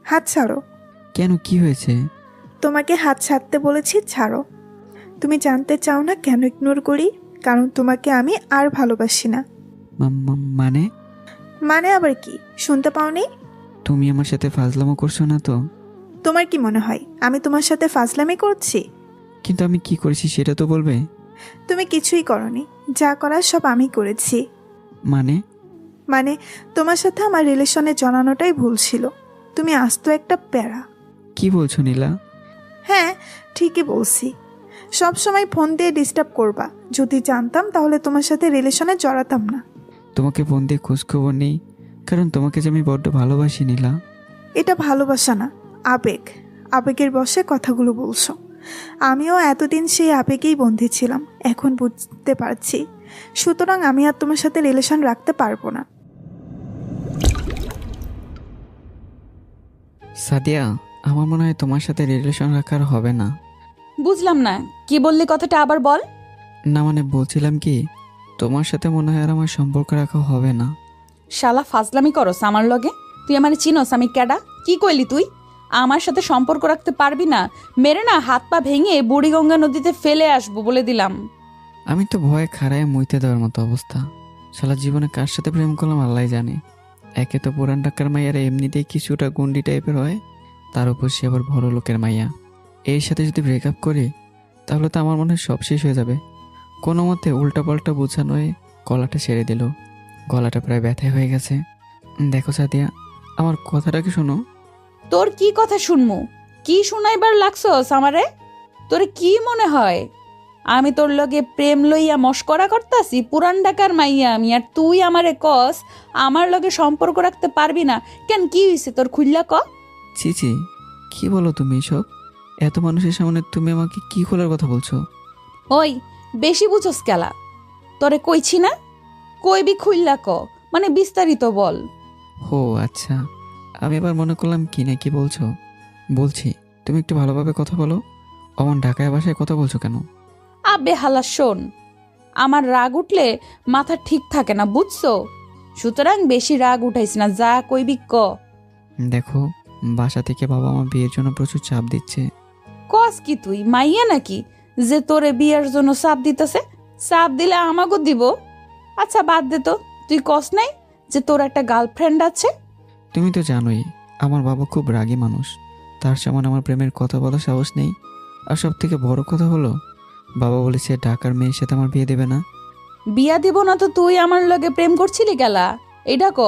হাত ছাড়ো। কেন, কি হয়েছে? তোমাকে হাত ছাড়তে বলেছি, ছাড়ো। তুমি জানতে চাও না কেন ইগনোর করি? কারণ তোমাকে আমি আর ভালোবাসি না। মানে? মানে আবার কি, শুনতে পাওনি? তুমি আমার সাথে ফাজলামো করছো না তো? তোমার কি মনে হয় আমি তোমার সাথে ফাজলামি করছি? কিন্তু আমি কি করেছি সেটা তো বলবে। তুমি কিছুই করনি, যা করার সব আমি করেছি। মানে? মানে তোমার সাথে আমার রিলেশনে জানানোটাই ভুল ছিল। তুমি আস্ত একটা প্যারা। কি বলছো নীলা? হ্যাঁ, ঠিকই বলছি। সব সময় ফোন দিয়ে ডিস্টার্ব করবা। যদি জানতাম তাহলে তোমার সাথে রিলেশনে জড়াতাম না। তোমাকে ফোন দিয়ে খোঁজখবর নেই কারণ তোমাকে যে আমি বড্ড ভালোবাসি নীলা। এটা ভালোবাসা না, আবেগ। আবেগের বশে কথাগুলো বলছো। আমিও এতদিন সেই আবেগেই বন্দী ছিলাম, এখন বুঝতে পারছি। সুতরাং আমি আর তোমার সাথে রিলেশন রাখতে পারবো না। সাদিয়া, আমার মনে হয় তোমার সাথে রিলেশন রাখার হবে না। বুঝলাম না, কি বললি কথাটা আবার বল। না মানে বলছিলাম কি, তোমার সাথে মনে হয় আর আমার সম্পর্ক রাখা হবে না। শালা ফাজলামি করস আমার লগে? তুই আমার চিনস আমি ক্যাডা? কি কইলি তুই? আমার সাথে সম্পর্ক রাখতে পারবি না? মেরে না হাত পা ভেঙে বুড়িগঙ্গা নদীতে ফেলে আসবো বলে দিলাম। আমি তো ভয়ে খাড়ায় মুইতে দেওয়ার মতো অবস্থা। সারা জীবনে কার সাথে প্রেম করলাম আল্লাহ জানে। একে তো পুরান ঢাকার মাইয়ারা এমনিতেই কিছুটা গুন্ডি টাইপের হয়, তার উপর সে আবার বড় লোকের মাইয়া। এর সাথে যদি ব্রেকআপ করি তাহলে তো আমার মনে হয় সব শেষ হয়ে যাবে। কোনো মতে উল্টাপাল্টা বোঝানোয় গলাটা ছেড়ে দিল। গলাটা প্রায় ব্যথায় হয়ে গেছে। দেখো সাদিয়া, আমার কথাটা কি শোনো। তোর কি কথা শুনমু? কি শুনাইবার লাগছস আমারে? তোর কি মনে হয় আমি তোর লগে প্রেম লইয়া মস্করা করতাছি? পুরান ঢাকার মাইয়া আমি, আর তুই আমারে কস আমার লগে সম্পর্ক রাখতে পারবি না? কেন, কি হইছে তোর, খুললা ক। ছি ছি, কি বলো তুমি এসব? এত মানুষের সামনে তুমি আমাকে কি খোলার কথা বলছো? ওই, বেশি বুঝোস কেলা? তোরে কইছি না, কইবি খুললা ক, মানে বিস্তারিত বল। ও আচ্ছা, আমি এবার মনে করলাম কি না কি বলছো। বলছি, তুমি একটু ভালোভাবে কথা বলো। অমন ঢাকায় ভাষায় কথা বলছো কেন? আবে হালা শোন, আমার রাগ উঠলে মাথা ঠিক থাকে না, বুঝছো? সুতরাং বেশি রাগ উঠাইস না, যা কইবি ক। দেখো, বাসা থেকে বাবা মা বিয়ের জন্য প্রচুর চাপ দিচ্ছে। কস কি তুই মাইয়া নাকি যে তোরে বিয়ের জন্য চাপ দিতেছে? চাপ দিলে আমাকেও দিব। আচ্ছা বাদ দে তো, তুই কস নাই যে তোর একটা গার্লফ্রেন্ড আছে? তুমি তো জানোই আমার বাবা খুব রাগী মানুষ। তার সামনে আমার প্রেমের কথা বলার সাহস নেই। আর সব থেকে বড় কথা হলো, বাবা বলেছে ঢাকার মেয়ের সাথে আমার বিয়ে দেবে না। বিয়া দিব না তো তুই আমার লগে প্রেম করছিলি গেলা, এইটা ক।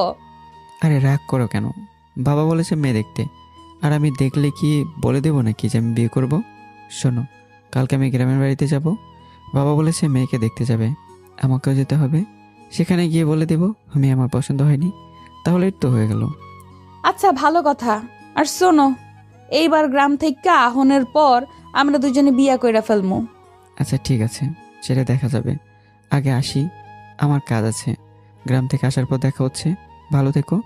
আরে রাগ করো কেন? বাবা বলেছে মেয়ে দেখতে, আর আমি দেখলে কি বলে দেবো নাকি যে আমি বিয়ে করব? শোনো, কালকে আমি গ্রামের বাড়িতে যাব। বাবা বলেছে মেয়েকে দেখতে যাবে, আমাকেও যেতে হবে। সেখানে গিয়ে বলে দেব আমি আমার পছন্দ হয়নি, তাহলে তো হয়ে গেল। আচ্ছা ভালো কথা। আর শোনো, এইবার গ্রাম থেকে আহনের পর আমরা দুজনে বিয়া কইরা ফেলমু। আচ্ছা ঠিক আছে, সেটা দেখা যাবে। আগে আসি, আমার কাজ আছে। গ্রাম থেকে আসার পর দেখা হচ্ছে। ভালো থেকো,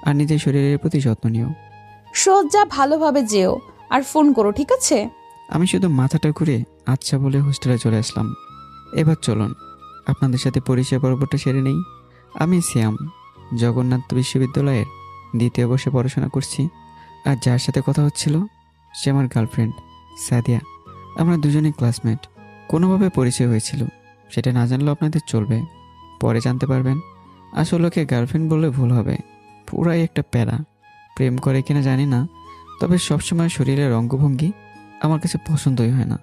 আর নিজের শরীরের প্রতি যত্ন নিও। সোজা ভালোভাবে যেও, আর ফোন করো, ঠিক আছে? আমি শুধু মাথাটা ঘুরে আচ্ছা বলে হোস্টেলে চলে আসলাম। এবার চলুন আপনাদের সাথে পরিচয় পর্বটা সেরে নেই। আমি শ্যাম, জগন্নাথ বিশ্ববিদ্যালয়ের দ্বিতীয় বর্ষে পড়াশোনা করছি। আর যার সাথে কথা হচ্ছিল সে আমার গার্লফ্রেন্ড সাদিয়া। আমরা দুজনেই ক্লাসমেট। কোনোভাবে পরিচয় হয়েছিল, সেটা না জানলেও আপনাদের চলবে, পরে জানতে পারবেন। আসলে ওকে গার্লফ্রেন্ড বললে ভুল হবে, পুরাই একটা প্যারা। প্রেম করে কিনা জানি না, তবে সবসময় শরীরের অঙ্গভঙ্গি আমার কাছে পছন্দই হয় না,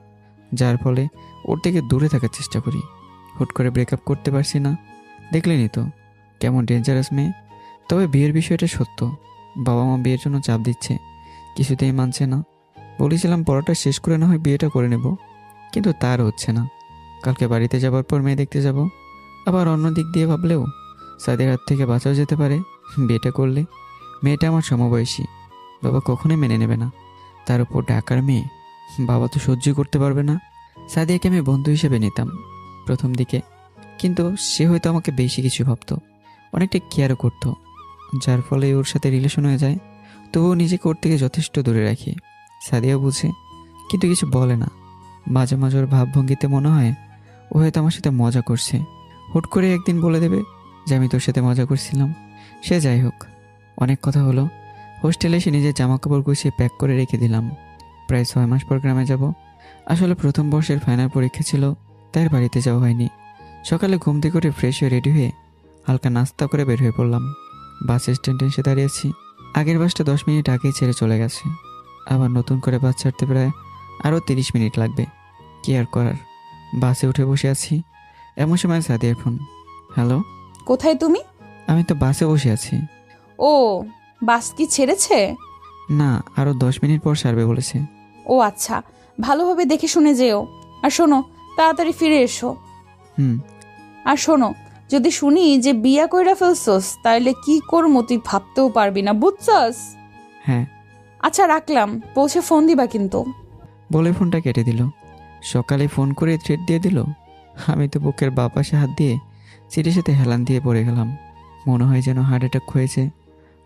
যার ফলে ওর থেকে দূরে থাকার চেষ্টা করি। হুট করে ব্রেকআপ করতে পারছি না। দেখলেনই তো কেমন ডেঞ্জারাস মেয়ে। তবে বিয়ের বিষয়টা সত্য, বাবা মা বিয়ের জন্য চাপ দিচ্ছে, কিছুতেই মানছে না। বলেছিলাম পড়াটা শেষ করে না হয় বিয়েটা করে নেব, কিন্তু তার হচ্ছে না। কালকে বাড়িতে যাবার পর মেয়ে দেখতে যাব। আবার অন্য দিক দিয়ে ভাবলেও সাদের হাত থেকে বাঁচাও যেতে পারে। বিয়েটা করলে মেয়েটা আমার সমবয়সী, বাবা কখনোই মেনে নেবে না। তার উপর ঢাকার মেয়ে, বাবা তো সহ্যই করতে পারবে না। সাদিয়াকে আমি বন্ধু হিসেবে নিতাম প্রথম দিকে, কিন্তু সে হয়তো আমাকে বেশি কিছু ভাবতো, অনেকটা কেয়ারও করতো, যার ফলে ওর সাথে রিলেশন হয়ে যায়। তবুও নিজেকে ওর থেকে যথেষ্ট দূরে রাখি। সাদিয়া বুঝে, কিন্তু কিছু বলে না। মাঝে মাঝে ওর ভাবভঙ্গিতে মনে হয় ও হয়তো আমার সাথে মজা করছে। হুট করে একদিন বলে দেবে যে আমি তোর সাথে মজা করছিলাম। সে যাই হোক, অনেক কথা হলো। হোস্টেলে এসে নিজের জামা কাপড় গুছিয়ে প্যাক করে রেখে দিলাম। প্রায় 6 মাস পর গ্রামে যাব। আসলে প্রথম বর্ষের ফাইনাল পরীক্ষা ছিল, তাই আর বাড়িতে যাওয়া হয়নি। সকালে ঘুম থেকে করে ফ্রেশ হয়ে রেডি হয়ে হালকা নাস্তা করে বের হয়ে পড়লাম। বাস স্ট্যান্ডে এসে দাঁড়িয়েছি। আগের বাসটা 10 মিনিট আগেই ছেড়ে চলে গেছে। আবার নতুন করে বাস ছাড়তে প্রায় আরও 30 মিনিট লাগবে। কি আর করার, বাসে উঠে বসে আছি। এমন সময় সাদিয়ার ফোন। হ্যালো, কোথায় তুমি? আমি তো বাসে বসে আছি। ও, বাস কি ছেড়েছে? না, আরও 10 মিনিট পর ছাড়বে বলেছে। ও আচ্ছা, ভালোভাবে দেখে শুনে যেও। আর শোনো, তাড়াতাড়ি ফিরে এসো। হুম। আর শোনো, যদি শুনি যে বিয়া কইরা ফেলছস, তাইলে কি করবো তুই ভাবতেও পারবি না, বুঝছস? হ্যাঁ। আচ্ছা রাখলাম, পৌঁছে ফোন দিবা কিন্তু। বলে ফোনটা কেটে দিল। সকালে ফোন করে থ্রেট দিয়ে দিল। আমি তো বুকের বাঁ পাশে হাত দিয়ে সিটের সাথে হেলান দিয়ে পড়ে গেলাম। মনে হয় যেন হার্ট অ্যাটাক হয়েছে।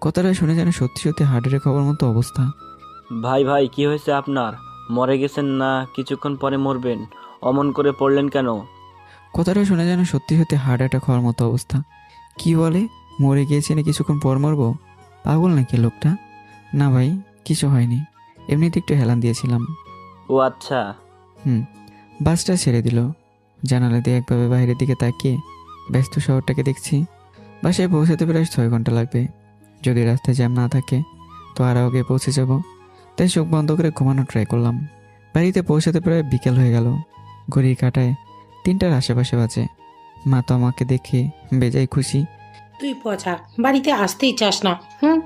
কথাটা শুনে যেন সত্যি সত্যি হার্ট অ্যাটাক হওয়ার মতো অবস্থা। ভাই ভাই কি হয়েছে আপনার? মরে গেছেন না কিছুক্ষণ পরে মরবেন? অমন করে পড়লেন কেন? কথাটা শুনে যেন সত্যি সত্যি হার্ট অ্যাটাক হওয়ার মতো অবস্থা। কি বলে, মরে গিয়েছে না কিছুক্ষণ পর মরবো? পাগল নাকি লোকটা? না ভাই, কিছু হয়নি, এমনিতে একটু হেলান দিয়েছিলাম। ও আচ্ছা। বাসটা ছেড়ে দিল। জানালা দিয়ে একভাবে বাইরের দিকে তাকিয়ে ব্যস্ত শহরটাকে দেখছি। বাসায় পৌঁছাতে প্রায় 6 ঘন্টা লাগবে। যদি রাস্তায় জ্যাম না থাকে তো আরও আগে পৌঁছে যাব। তাই চোখ বন্ধ করে ঘুমানোর ট্রাই করলাম। বাড়িতে পৌঁছাতে প্রায় বিকেল হয়ে গেল। ঘড়ির কাঁটায় 3টার আশেপাশে বাজে। মা তো আমাকে দেখে বেজায় খুশি। তুই পচা, বাড়িতে আসতেই চাস না। হুম।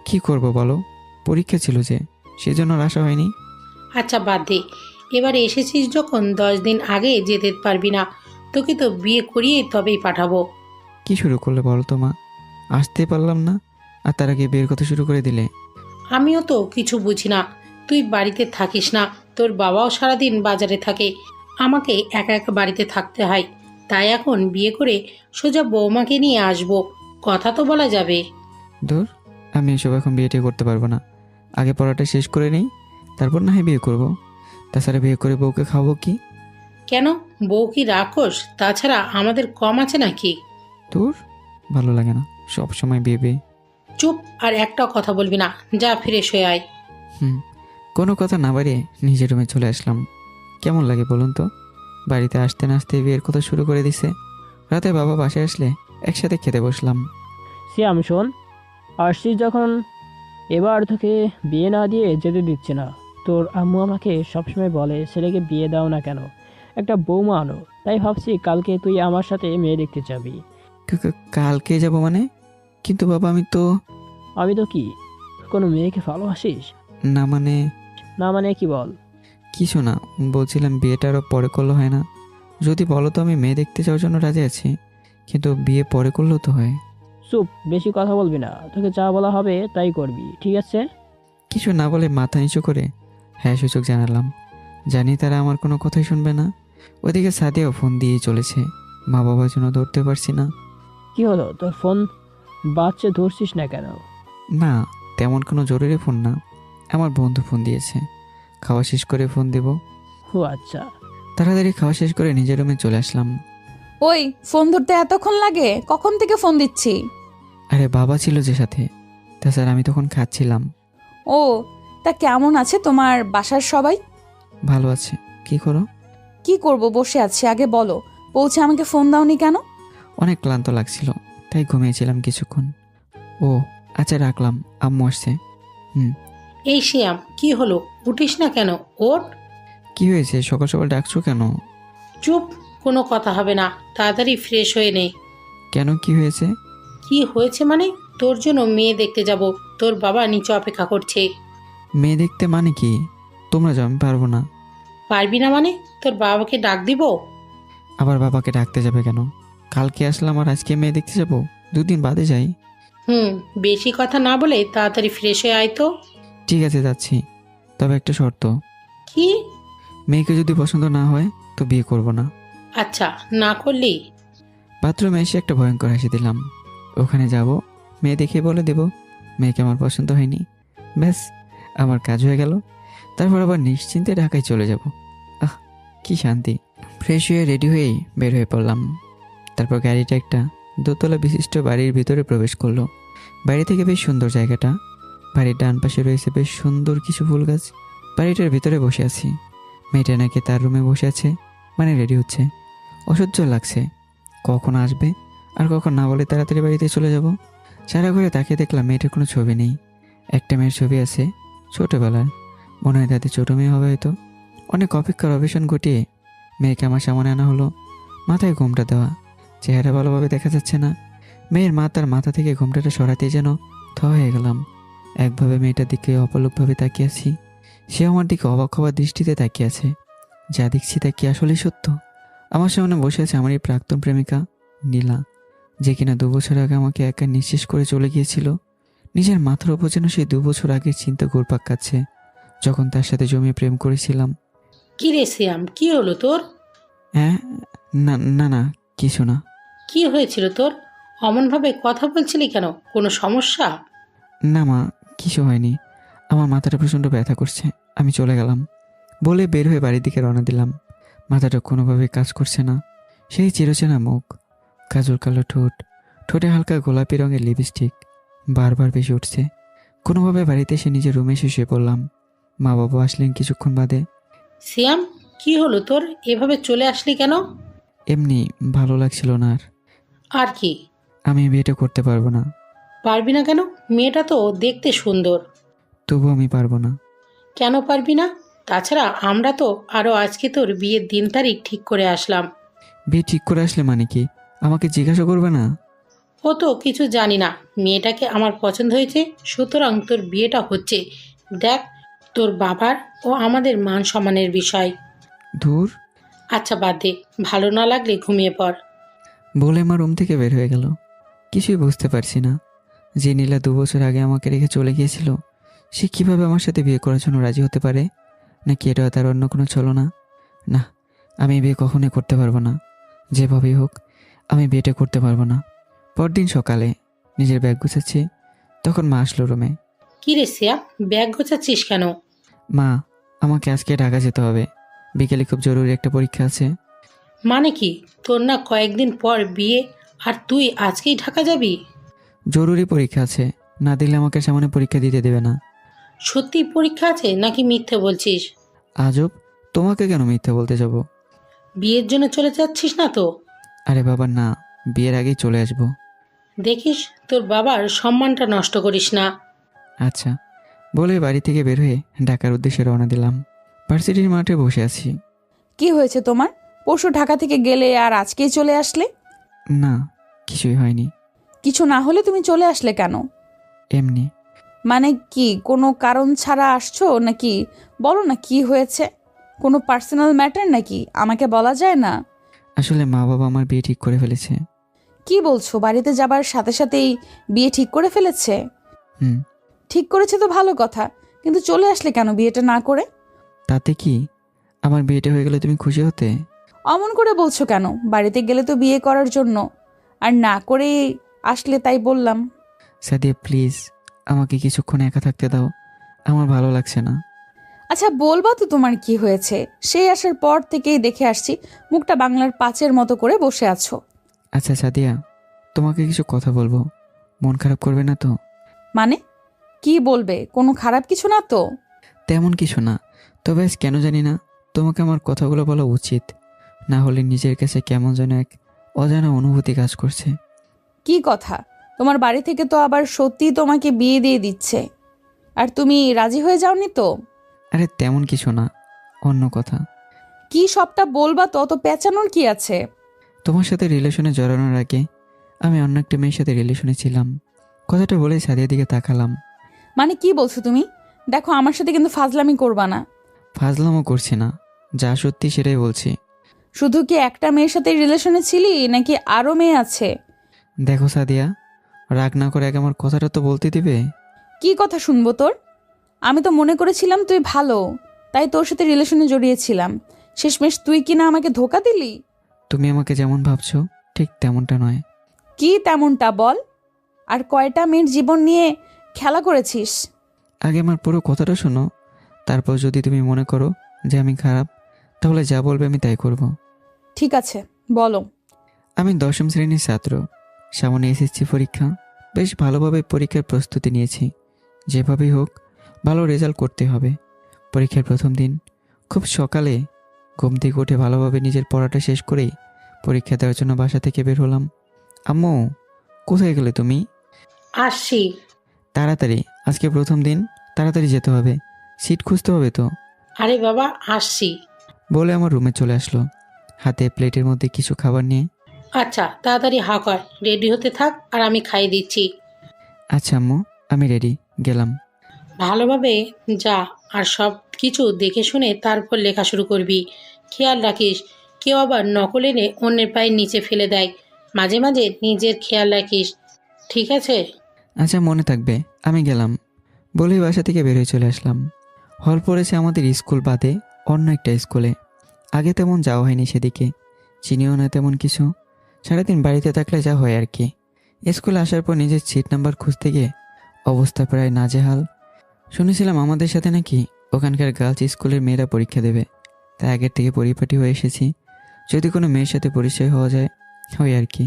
কি করব বলো, পরীক্ষা ছিল যে, সেজন্য আর আসা হয়নি। আচ্ছা বাদ দে, এবারে এসেছিস যখন 10 দিন আগে যেতে পারবি না। তোকে তো বিয়ে করিয়ে তবেই পাঠাবো। কি শুরু করলে বলো তো মা? আসতে পারলাম না, আর তার আগে বিয়ের কথা শুরু করে দিলে। আমিও তো কিছু বুঝি না। তুই বাড়িতে থাকিস না, তোর বাবাও সারাদিন বাজারে থাকে, আমাকে একা একা বাড়িতে থাকতে হয়। তাই এখন বিয়ে করে সোজা বৌমাকে নিয়ে আসবো, কথা তো বলা যাবে। ধুর, আমি এসব এখন বিয়েটা করতে পারবো না। আগে পড়াটা শেষ করে নেই, তারপর না হয় বিয়ে করবো। তাছাড়া বিয়ে করে বউকে খাবো কি? কেন, বউ কি রাক্ষস? তাছাড়া আমাদের কম আছে নাকি? ধুর, ভালো লাগে না সব সময় বিয়ে বিয়ে। চুপ, আর একটা কথা বলবি না, যা ফিরে শুয়ে আয়। কোনো কথা না বাড়িয়ে নিজের রুমে চলে আসলাম। কেমন লাগে বলুন তো, বাড়িতে আসতে না আসতে বিয়ের কথা শুরু করে দিছে। রাতে বাবা বাসায় আসলে একসাথে খেতে বসলাম। সিয়াম শোন, আসছিস যখন, এবার তোকে বিয়ে না দিয়ে যেতে দিচ্ছে না। তোর আম্মু আমাকে সবসময় বলে ছেলেকে বিয়ে দাও না কেন, একটা বৌমা আনো। তাই ভাবছি কালকে তুই আমার সাথে মেয়ে দেখতে যাবি। কালকে যাব মানে? কিন্তু বাবা আমি তো কি, কোনো মেয়েকে ভালোবাসিস? না মানে না মানে কি বল? কিছু না, বলছিলাম বিয়েটা আরও পরে করলে হয় না? যদি বলো তো আমি মেয়ে দেখতে যাওয়ার জন্য রাজি আছি, কিন্তু বিয়ে পরে করলেও তো হয়। চুপ, বেশি কথা বলবি না, তোকে যা বলা হবে তাই করবি, ঠিক আছে? কিছু না বলে মাথা নিচু করে হ্যাঁ সূচক জানালাম। জানি তারা আমার কোনো কথাই শুনবে না। ওদিকে সাদিয়াও ফোন দিয়েই চলেছে। মা বাবার জন্য ধরতে পারছি না। কি হলো, তোর ফোন বাচ্চা ধরছিস না কেন? না, তেমন কোনো জরুরি ফোন না, আমার বন্ধু ফোন দিয়েছে। খাওয়া শেষ করে ফোন দেব। ও আচ্ছা। তাড়াতাড়ি খাওয়া শেষ করে নিজের রুমে চলে আসলাম। ওই, ফোন ধরতে এতক্ষণ লাগে? কখন থেকে ফোন দিচ্ছি? আরে বাবা ছিল যে সাথে, তাছাড়া আমি তখন খাচ্ছিলাম। ও, তা কেমন আছে তোমার বাসার সবাই? ভালো আছে। কি করো? কি করব, বসে আছি। আগে বলো, পৌঁছে আমাকে ফোন দাওনি কেন? অনেক ক্লান্ত লাগছিল, তাই ঘুমিয়েছিলাম কিছুক্ষণ। ও আচ্ছা, রাখলাম, আম্মু আসছে। এই শ্যাম, কি হলো, উঠিস না কেন? ওঠ। কি হয়েছে, সকাল সকাল ডাকছো কেন? চুপ, কোনো কথা হবে না, তাড়াতাড়ি ফ্রেশ হয়ে নে। কেন, কি হয়েছে? কি হয়েছে মানে, তোর জন্য মেয়ে দেখতে যাব, তোর বাবা নিচে অপেক্ষা করছে। মেয়ে দেখতে মানে কি? তোমরা যাও, আমি পারবো না। পারবি না মানে? তোর বাবাকে ডাক দিব? আবার বাবাকে ডাকতে যাবে কেন? কালকে আসলাম আর আজকে মেয়ে দেখতে যাবো? 2 দিন বাদে যাই। বেশি কথা না বলে তাড়াতাড়ি ফ্রেশ হয়ে আয় তো। ঠিক আছে, যাচ্ছি, তবে একটা শর্ত। কি? মেয়েকে যদি পছন্দ না হয় তো বিয়ে করব না। আচ্ছা, না করলি? বাথরুমে এসে একটা ভয়ঙ্কর হাসি দিলাম। ওখানে যাব, মেয়ে দেখে বলে দেব মেয়েকে আমার পছন্দ হয়নি। ব্যাস, আমার কাজ হয়ে গেল। তারপর আবার নিশ্চিন্তে ঢাকায় চলে যাব। আহ, কি শান্তি। ফ্রেশ হয়ে রেডি হয়েই বের হয়ে পড়লাম। তারপর গাড়িটা একটা দোতলা বিশিষ্ট বাড়ির ভিতরে প্রবেশ করলো। বাইরে থেকে বেশ সুন্দর জায়গাটা। বাড়ির ডান পাশে রয়েছে বেশ সুন্দর কিছু ফুল গাছ। বাড়িটার ভিতরে বসে আছি, মেয়েটা নাকি তার রুমে বসে আছে, মানে রেডি হচ্ছে। অসহ্য লাগছে, কখন আসবে আর কখন না বলে তাড়াতাড়ি বাড়িতে চলে যাব। সারা ঘরে তাকিয়ে দেখলাম মেয়েটার কোনো ছবি নেই। একটা মেয়ের ছবি আছে ছোটোবেলার, মনে হয় তাদের ছোটো মেয়ে হবে হয়তো। অনেক অপেক্ষার অবেশন ঘটিয়ে মেয়েকে আমার সামনে আনা হলো। মাথায় ঘোমটা দেওয়া, চেহারা ভালোভাবে দেখা যাচ্ছে না। মেয়ের মা তার মাথা থেকে ঘোমটাটা সরাতেই যেন হয়ে গেলাম। একভাবে মেয়েটার দিকে অপলকভাবে তাকিয়ে আছি, সে আমার দিকে অবাক হওয়ার দৃষ্টিতে তাকিয়ে আছে। যা দেখছি তা কি আসলেই সত্য? আমার সামনে বসে আছে আমার এই প্রাক্তন প্রেমিকা নীলা, যে কিনা 2 বছর আগে আমাকে একা নিঃশেষ করে চলে গিয়েছিল। নিজের মাথার উপর যেন সেই 2 বছর আগের চিন্তা ঘুরপাক খাচ্ছে, যখন তার সাথে জমিয়ে প্রেম করেছিলাম। কি রে সিয়াম, কি হলো তোর? হ্যাঁ, না না না, কিছু না। কি হয়েছিল তোর? অমনভাবে কথা বলছিলি কেন? কোনো সমস্যা? না মা, কিছু হয়নি। আমার মাথাটা প্রচণ্ড ব্যথা করছে, আমি চলে গেলাম বলে বের হয়ে বাড়ির দিকে রওনা দিলাম। মাথাটা কোনোভাবে কাজ করছে না। সেই চিরচেনা মুখ, কাজল কালো ঠোঁট, ঠোঁটে হালকা গোলাপি রঙের লিপস্টিক বারবার বেশি উঠছে। কোনোভাবে বাড়িতে এসে নিজের রুমে এসে শুয়ে পড়লাম। মা বাবা আসলেন কিছুক্ষণ বাদে। সিয়াম, কি হলো তোর? এভাবে চলে আসলি কেন? এমনি ভালো লাগছিল না আর। আর কি? আমি বিয়েটা করতে পারবো না। পারবি না কেন? মেয়েটা তো দেখতে সুন্দর। তবু আমি পারবো না। কেন পারবি না? তাছাড়া আমরা তো আরও আজকে তোর বিয়ের দিন তারিখ ঠিক করে আসলাম। বিয়ে ঠিক করে আসলে মানে কি? আমাকে জিজ্ঞাসা করবে না? ও তো কিছু জানি না। মেয়েটাকে আমার পছন্দ হয়েছে, সুতরাং তোর বিয়েটা হচ্ছে। দেখ, তোর বাবার ও আমাদের মান সম্মানের বিষয়। ধুর, আচ্ছা বাদ দে, ভালো না লাগলে ঘুমিয়ে পড়। বলে আমার রুম থেকে বের হয়ে গেল। কিছুই বুঝতে পারছি না, যে নীলা 2 বছর আগে আমাকে রেখে চলে গিয়েছিল, সে কিভাবে আমার সাথে বিয়ে করার জন্য রাজি হতে পারে? নাকি এটা তার অন্য কোনো ছলনা? না, আমি বিয়ে কখনোই করতে পারবো না। যেভাবেই হোক আমি বিয়েটা করতে পারবো না। পরদিন সকালে নিজের ব্যাগ গুছাচ্ছি, তখন মা আসলো রুমে। কি রে সিয়া, ব্যাগ গোছাচ্ছিস কেন? মা, আমাকে আজকে ঢাকা যেতে হবে, বিকেলে খুব জরুরি একটা পরীক্ষা আছে। মানে কি, তোর না কয়েকদিন পর বিয়ে, আর তুই আজকেই ঢাকা যাবি? জরুরি পরীক্ষা আছে, না দিলে আমাকে সামনে পরীক্ষা দিতে দেবে না। সত্যি পরীক্ষা আছে নাকি মিথ্যে বলছিস? আজব, তোমাকে কেন মিথ্যা বলতে যাব? বিয়ের জন্য চলে যাচ্ছিস না তো? আরে বাবা না, বিয়ের আগেই চলে আসবো। দেখিস তোর বাবার সম্মানটা নষ্ট করিস না। আচ্ছা বলে বাড়ি থেকে বের হয়ে ঢাকার উদ্দেশ্যে রওনা দিলাম। ভার্সিটির মাঠে বসে আছি। কি হয়েছে তোমার? পরশু ঢাকা থেকে গেলে আর আজকেই চলে আসলে? না, কিছুই হয়নি। কিছু না হলে তুমি চলে আসলে কেন? এমনি। মানে কি, কোনো কারণ ছাড়া আসছো নাকি? বলো না কি হয়েছে। কোনো পার্সোনাল ম্যাটার নাকি? আমাকে বলা যায় না? আসলে মা বাবা আমার বিয়ে ঠিক করে ফেলেছে। কি বলছো? বাড়িতে যাবার সাথে সাথেই বিয়ে ঠিক করে ফেলেছে? হুম। ঠিক করেছে তো ভালো কথা, কিন্তু চলে আসলে কেন বিয়েটা না করে? তাতে কি, আমার বিয়েটা হয়ে গেলে তুমি খুশি হতে? অমন করে বলছো কেন? বাড়িতে গেলে তো বিয়ে করার জন্য, আর না করে আসলে তাই বললাম। সাদিয়া প্লিজ, আমাকে কিছুক্ষণ একা থাকতে দাও, আমার ভালো লাগছে না। আচ্ছা বলবা তো তোমার কি হয়েছে? সেই আসার পর থেকেই দেখে আসছি মুখটা বাংলার 5-এর মতো করে বসে আছো। আচ্ছা সাদিয়া, তোমাকে কিছু কথা বলবো, মন খারাপ করবে না তো? মানে কি বলবে? কোনো খারাপ কিছু না তো? তেমন কিছু না, তবে আজ কেন জানি না তোমাকে আমার কথাগুলো বলা উচিত, না হলে নিজের কাছে কেমন যেন এক অজানা অনুভূতি কাজ করছে। কি কথা? তোমার বাড়ি থেকে তো আবার সত্যি তোমাকে বিয়ে দিয়ে দিচ্ছে, আর তুমি রাজি হয়ে যাওনি তো? আরে তেমন কিছু না, অন্য কথা। কি সবটা বলবা তো, অত পেঁচানোর কি আছে? তোমার সাথে রিলেশনে জড়ানোর আগে আমি অন্য একটা মেয়ের সাথে রিলেশনে ছিলাম। কথাটা বলে সাদিয়ার দিকে তাকালাম। মানে কি বলছো তুমি? দেখো, আমার সাথে কিন্তু ফাজলামি করবা না। ফাজলামও করছি না, যা সত্যি সেটাই বলছি। শুধু কি একটা মেয়ের সাথে রিলেশনে ছিলি নাকি আরো মেয়ে আছে? দেখো সাদিয়া, রাগ না করে আগে আমার কথাটা তো বলতে দিবে? কি কথা শুনবো তোর? আমি তো মনে করেছিলাম তুই ভালো, তাই তোর সাথে রিলেশনে জড়িয়েছিলাম। শেষমেশ তুই কিনা আমাকে ধোকা দিলি। তুমি আমাকে যেমন ভাবছো ঠিক তেমনটা নয়। কি তেমনটা বল? আর কয়টা মেয়ের জীবন নিয়ে খেলা করেছিস? আগে আমার পুরো কথাটা শোনো, তারপর যদি তুমি মনে করো যে আমি খারাপ, তাহলে যা বলবে আমি তাই করব। ঠিক আছে, বলো। আমি 10ম শ্রেণীর ছাত্র, সামনে এসএসসি পরীক্ষা। বেশ ভালোভাবে পরীক্ষার প্রস্তুতি নিয়েছি, যেভাবেই হোক ভালো রেজাল্ট করতে হবে। পরীক্ষার প্রথম দিন খুব সকালে ঘুম থেকে উঠে ভালোভাবে নিজের পড়াটা শেষ করেই পরীক্ষা দেওয়ার জন্য বাসা থেকে বের হলাম। আম্মু, কোথায় গেলে তুমি? আসছি। তাড়াতাড়ি, আজকে প্রথম দিন, তাড়াতাড়ি যেতে হবে, সিট খুঁজতে হবে তো। আরে বাবা, আসছি। বলে আমার রুমে চলে আসলো, হাতে প্লেটের মধ্যে কিছু খাবার নিয়ে। আচ্ছা, তাড়াতাড়ি হা কর, রেডি হতে থাক আর আমি খাইয়ে দিচ্ছি। আচ্ছা আম্মু, আমি রেডি, গেলাম। ভালোভাবে যা, আর সব কিছু দেখে শুনে তারপর লেখা শুরু করবি। খেয়াল রাখিস কেউ আবার নকল এনে অন্যের পায়ের নিচে ফেলে দেয়। মাঝে মাঝে নিজের খেয়াল রাখিস, ঠিক আছে? আচ্ছা, মনে থাকবে, আমি গেলাম। বলেই বাসা থেকে বের হয়ে চলে আসলাম। হল পড়েছে আমাদের স্কুল বাদে অন্য একটা স্কুলে। আগে তেমন যাওয়া হয়নি সেদিকে, চিনিও না তেমন কিছু। সারাদিন বাড়িতে থাকলে যা হয় আর কি। স্কুলে আসার পর নিজের সিট নাম্বার খুঁজতে গিয়ে অবস্থা প্রায় নাজেহাল। শুনেছিলাম আমাদের সাথে নাকি ওখানকার গার্লস স্কুলের মেয়েরা পরীক্ষা দেবে, তাই আগের থেকে পরিপাটি হয়ে এসেছি। যদি কোনো মেয়ের সাথে পরিচয় হওয়া যায়, হয় আর কি।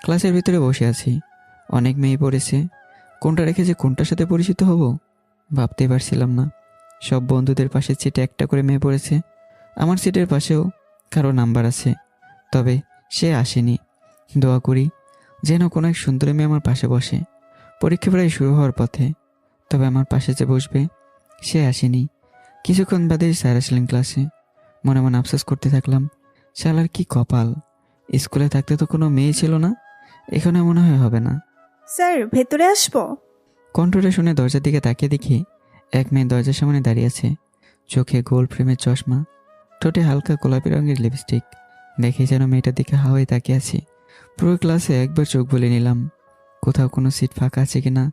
ক্লাসের ভিতরে বসে আছি, অনেক মেয়ে পড়েছে। কোনটা রেখে যে কোনটার সাথে পরিচিত হব ভাবতেই পারছিলাম না। সব বন্ধুদের পাশের সিটে একটা করে মেয়ে পড়েছে। আমার সিটের পাশেও কারো নাম্বার আছে, তবে সে আসেনি। দোয়া করি যেন কোনো এক সুন্দরী মেয়ে আমার পাশে বসে। পরীক্ষা প্রায় শুরু হওয়ার পথে, তবে আমার পাশে যে বসবে সে আসেনি। কিছুক্ষণ বাদে স্যার আসলেন ক্লাসে। মনে মনে আফসোস করতে থাকলাম, শালার কি কপাল, স্কুলে থাকতে তো কোনো মেয়ে ছিল না, এখানে মনে হয় হবে না। স্যার, ভেতরে আসবো? কণ্ঠটা শুনে দরজার দিকে তাকিয়ে দেখি এক মেয়ে দরজার সামনে দাঁড়িয়ে আছে। চোখে গোল ফ্রেমের চশমা, ঠোঁটে হালকা গোলাপি রঙের লিপস্টিক। দেখে যেন মেয়েটার দিকে হাওয়ায় তাকিয়ে আছি। পুরো ক্লাসে একবার চোখ বুলিয়ে নিলাম, কোথাও কোনো সিট ফাঁকা আছে কিনা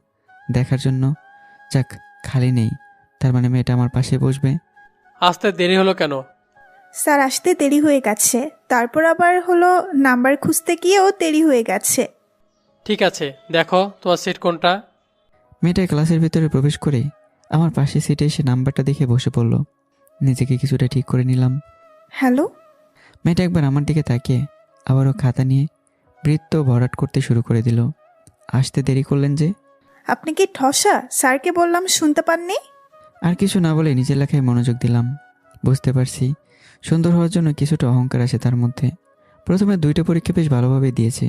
দেখার জন্য। যাক, খালি নেই, তার মানে মেয়েটা আমার পাশে বসবে। আসতে দেরি হলো কেন? স্যার, আসতে দেরি হয়ে গেছে, তারপর আবার হলো নাম্বার খুঁজতে গিয়েও দেরি হয়ে গেছে। ঠিক আছে, দেখো তোমার সিট কোনটা। মেয়েটা ক্লাসের ভিতরে প্রবেশ করে আমার পাশে সিটে এসে নাম্বারটা দেখে বসে পড়ল। নিজেকে কিছুটা ঠিক করে নিলাম। হ্যালো। মেয়েটা একবার আমার দিকে তাকিয়ে আবারও খাতা নিয়ে বৃত্ত ভরাট করতে শুরু করে দিল। আসতে দেরি করলেন যে? আপনি কি ঠসা? স্যারকে বললাম, শুনতে পাননি? আর কিছু না বলে নিজের লেখায় মনোযোগ দিলাম। বুঝতে পারছি সুন্দর হওয়ার জন্য কিছুটা অহংকার আছে তার মধ্যে। প্রথমে 2টা পরীক্ষা বেশ ভালোভাবে দিয়েছে।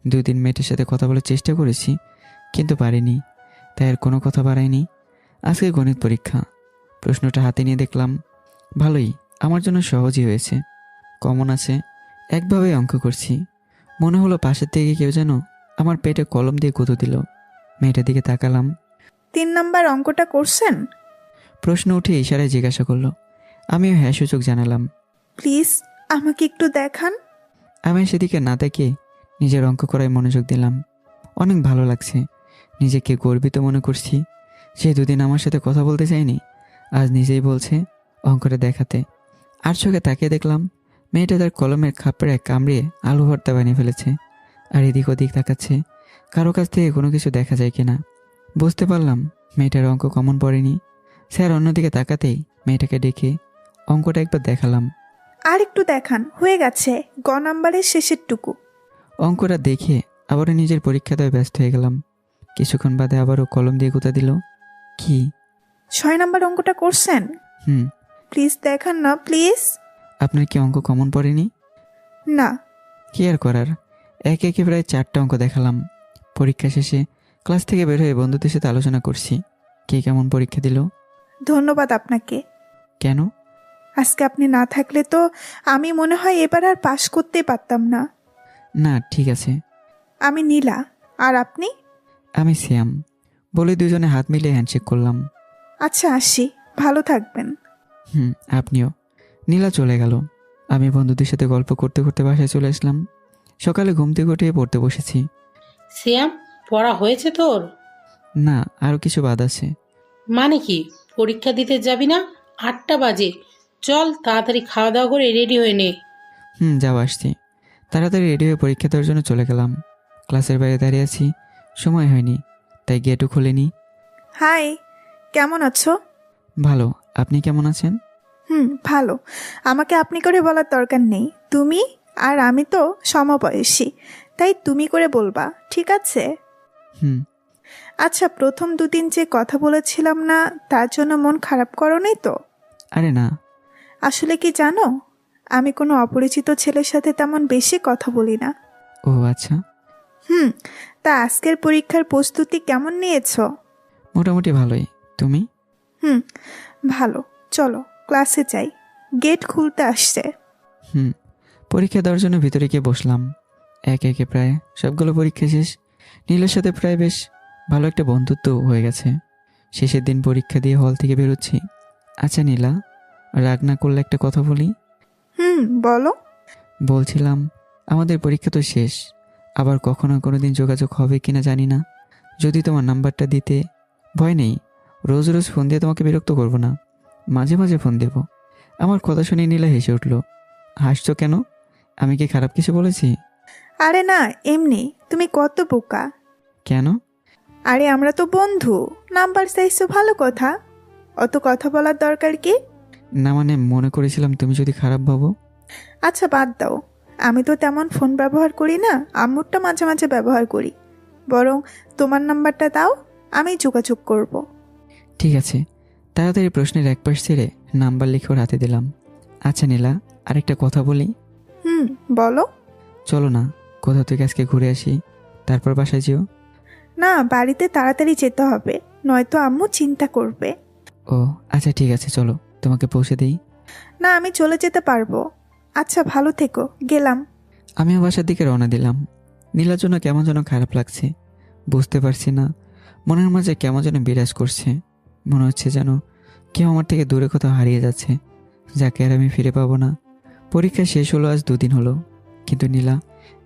2 দিন মেয়েটার সাথে কথা বলার চেষ্টা করেছি, কিন্তু পারিনি, তাই আর কোনো কথা বাড়াইনি। আজকে গণিত পরীক্ষা। প্রশ্নটা হাতে নিয়ে দেখলাম ভালোই, আমার জন্য সহজই হয়েছে, কমন আছে। একভাবেই অঙ্ক করছি। মনে হলো পাশের থেকে কেউ যেন আমার পেটে কলম দিয়ে গুঁতো দিল। মেয়েটার দিকে তাকালাম। 3 নাম্বার অঙ্কটা করছেন? প্রশ্ন উঠে ইশারায় জিজ্ঞাসা করলো। আমিও হ্যাঁ সূচক জানালাম। প্লিজ আমাকে একটু দেখান। আমি সেদিকে না তাকিয়ে নিজের অঙ্ক করায় মনোযোগ দিলাম। অনেক ভালো লাগছে, নিজেকে গর্বিত মনে করছি। সে 2 দিন আমার সাথে কথা বলতে চায়নি, আজ নিজেই বলছে অঙ্কটা দেখাতে। আর চোখে তাকিয়ে দেখলাম মেয়েটা তার কলমের খাপড়ে কামড়িয়ে আলু ভর্তা বানিয়ে ফেলেছে, আর এদিক ওদিক তাকাচ্ছে কারো কাছ থেকে কোনো কিছু দেখা যায় কিনা। বুঝতে পারলাম মেয়েটার অঙ্ক কমন পড়েনি। স্যার অন্যদিকে তাকাতেই মেয়েটাকে ডেকে অঙ্কটা একবার দেখালাম। আর একটু দেখান, হয়ে গেছে, গ নাম্বারের শেষের টুকু। অঙ্কটা দেখে আবারও নিজের পরীক্ষা দেওয়া ব্যস্ত হয়ে গেলাম। কিছুক্ষণ বাদে আবারও কলম দিয়ে গুঁতা দিল। কি? 6 নাম্বার অঙ্কটা করছেন? হুম। প্লিজ দেখান না, প্লিজ। আপনার কি অঙ্ক কমন পড়েনি? না। কি আর করার, একে একে প্রায় 4টা অঙ্ক দেখালাম। পরীক্ষা শেষে ক্লাস থেকে বের হয়ে বন্ধুদের সাথে আলোচনা করছি কে কেমন পরীক্ষা দিল। ধন্যবাদ আপনাকে। কেন? আজকে আপনি না থাকলে তো আমি মনে হয় এবার আর পাশ করতেই পারতাম না। না, ঠিক আছে। আমি নীলা, আর আপনি? আমি শ্যাম। বলে দুজনে হাত মিলিয়ে হ্যান্ডশেক করলাম। আচ্ছা, আসি, ভালো থাকবেন। আপনিও। নীলা চলে গেল। আমি বন্ধুদের সাথে গল্প করতে করতে বাসায় চলে আসলাম। সকালে ঘুম থেকে উঠে পড়তে বসেছি। শ্যাম, পড়া হয়েছে তোর? না, আরও কিছু বাদ আছে। মানে কি, পরীক্ষা দিতে যাবি না? 8টা বাজে, চল তাড়াতাড়ি খাওয়া দাওয়া করে রেডি হয়ে নে। যাও, আসছি। তাড়াতাড়ি রেডি হয়ে পরীক্ষা দেওয়ার জন্য চলে গেলাম। ক্লাসের বাইরে দাঁড়িয়ে আছি, সময় হয়নি, তাই গেটও খুলিনি। হাই, কেমন আছো? ভালো, আপনি কেমন আছেন? ভালো। আমাকে আপনি করে বলার দরকার নেই, তুমি আর আমি তো সমবয়সী, তাই তুমি করে বলবা, ঠিক আছে? আচ্ছা, প্রথম দুদিন যে কথা বলেছিলাম না, তার জন্য মন খারাপ করো নাই তো? আরে না। আসলে কি জানো, আমি কোনো অপরিচিত ছেলের সাথে তেমন বেশি কথা বলি না। ও আচ্ছা। হুম। তা আজকের পরীক্ষার প্রস্তুতি কেমন নিয়েছো? মোটামুটি ভালোই। তুমি? হুম, ভালো। চলো ক্লাসে যাই, গেট খুলতে আসছে। হুম। পরীক্ষা দেওয়ার জন্য ভিতরে গিয়ে বসলাম। একে একে প্রায় সবগুলো পরীক্ষা শেষ। নীলের সাথে প্রায় বেশ ভালো একটা বন্ধুত্ব হয়ে গেছে। শেষের দিন পরীক্ষা দিয়ে হল থেকে বেরোচ্ছি। আচ্ছা নীলা, রাগ না করলে একটা কথা বলি। হুম, বলো। বলছিলাম, আমাদের পরীক্ষা তো শেষ, আবার কখনো কোনো দিন যোগাযোগ হবে কিনা জানি না। যদি তোমার নাম্বারটা দিতে, ভয় নেই, রোজ রোজ ফোন দিয়ে তোমাকে বিরক্ত করব না, মাঝে মাঝে ফোন দেব। আমার কথা শুনে নীলা হেসে উঠল। হাসছো কেন? আমি কি খারাপ কিছু বলেছি? আরে না, এমনি। তুমি কত বোকা। কেন? আরে আমরা তো বন্ধু, নাম্বার চাইছো, ভালো কথা। অত কথা বলার দরকার কি? না মানে মনে করেছিলাম তুমি যদি খারাপ ভাবো। আচ্ছা বাদ দাও, আমি তো তেমন ফোন ব্যবহার করি না, আম্মুরটা মাঝে মাঝে ব্যবহার করি। বরং তোমার নাম্বারটা দাও, আমি যোগাযোগ করব। ঠিক আছে। তাড়াতাড়ি প্রশ্নের এক পাশ ছেড়ে নাম্বার লিখে ওর হাতে দিলাম। আচ্ছা নীলা, আরেকটা কথা বলি। হুম, বলো। চলো না, কোথাও থেকে আজকে ঘুরে আসি, তারপর বাসায় যেও। না, বাড়িতে তাড়াতাড়ি যেতে হবে, নয়তো আম্মু চিন্তা করবে। ও আচ্ছা ঠিক আছে, চলো তোমাকে পৌঁছে দিই। না, আমি চলে যেতে পারবো। আচ্ছা, ভালো থেকো, গেলাম। আমিও বাসার দিকে রওনা দিলাম। নীলার জন্য কেমন যেন খারাপ লাগছে, বুঝতে পারছি না। মনের মাঝে কেমন যেন বিরাজ করছে। মনে হচ্ছে যেন কেউ আমার থেকে দূরে কোথাও হারিয়ে যাচ্ছে, যাকে আর আমি ফিরে পাবো না। পরীক্ষা শেষ হলো আজ 2 দিন হলো, কিন্তু নীলা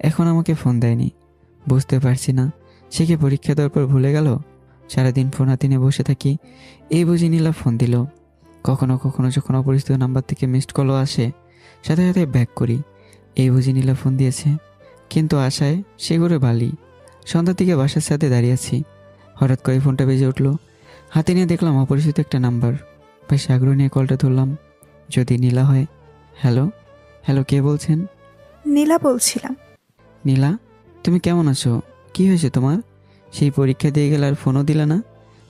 এখন আমাকে ফোন দেয়নি। বুঝতে পারছি না সে কি পরীক্ষা দেওয়ার পর ভুলে গেল। সারাদিন ফোন হাতে নিয়ে বসে থাকি, এই বুঝি নীলা ফোন দিল। কখনো কখনো যখন অপরিচিত নাম্বার থেকে মিসড কলও আসে, সাথে সাথে ব্যাক করি, এই বুঝি নীলা ফোন দিয়েছে। কিন্তু আশায় সে ঘুরে বালি। সন্ধ্যার দিকে বাসার সাথে দাঁড়িয়ে আছি, হঠাৎ করে ফোনটা বেজে উঠলো। হাতে নিয়ে দেখলাম অপরিচিত একটা নাম্বার। বেশ আগ্রহ নিয়ে কলটা ধরলাম। যদি নীলা হয়। হ্যালো। হ্যালো, কে বলছেন? নীলা বলছিলাম। নীলা, তুমি কেমন আছো? কি হয়েছে তোমার? সেই পরীক্ষা দিয়ে গেলে আর ফোনও দিলে না।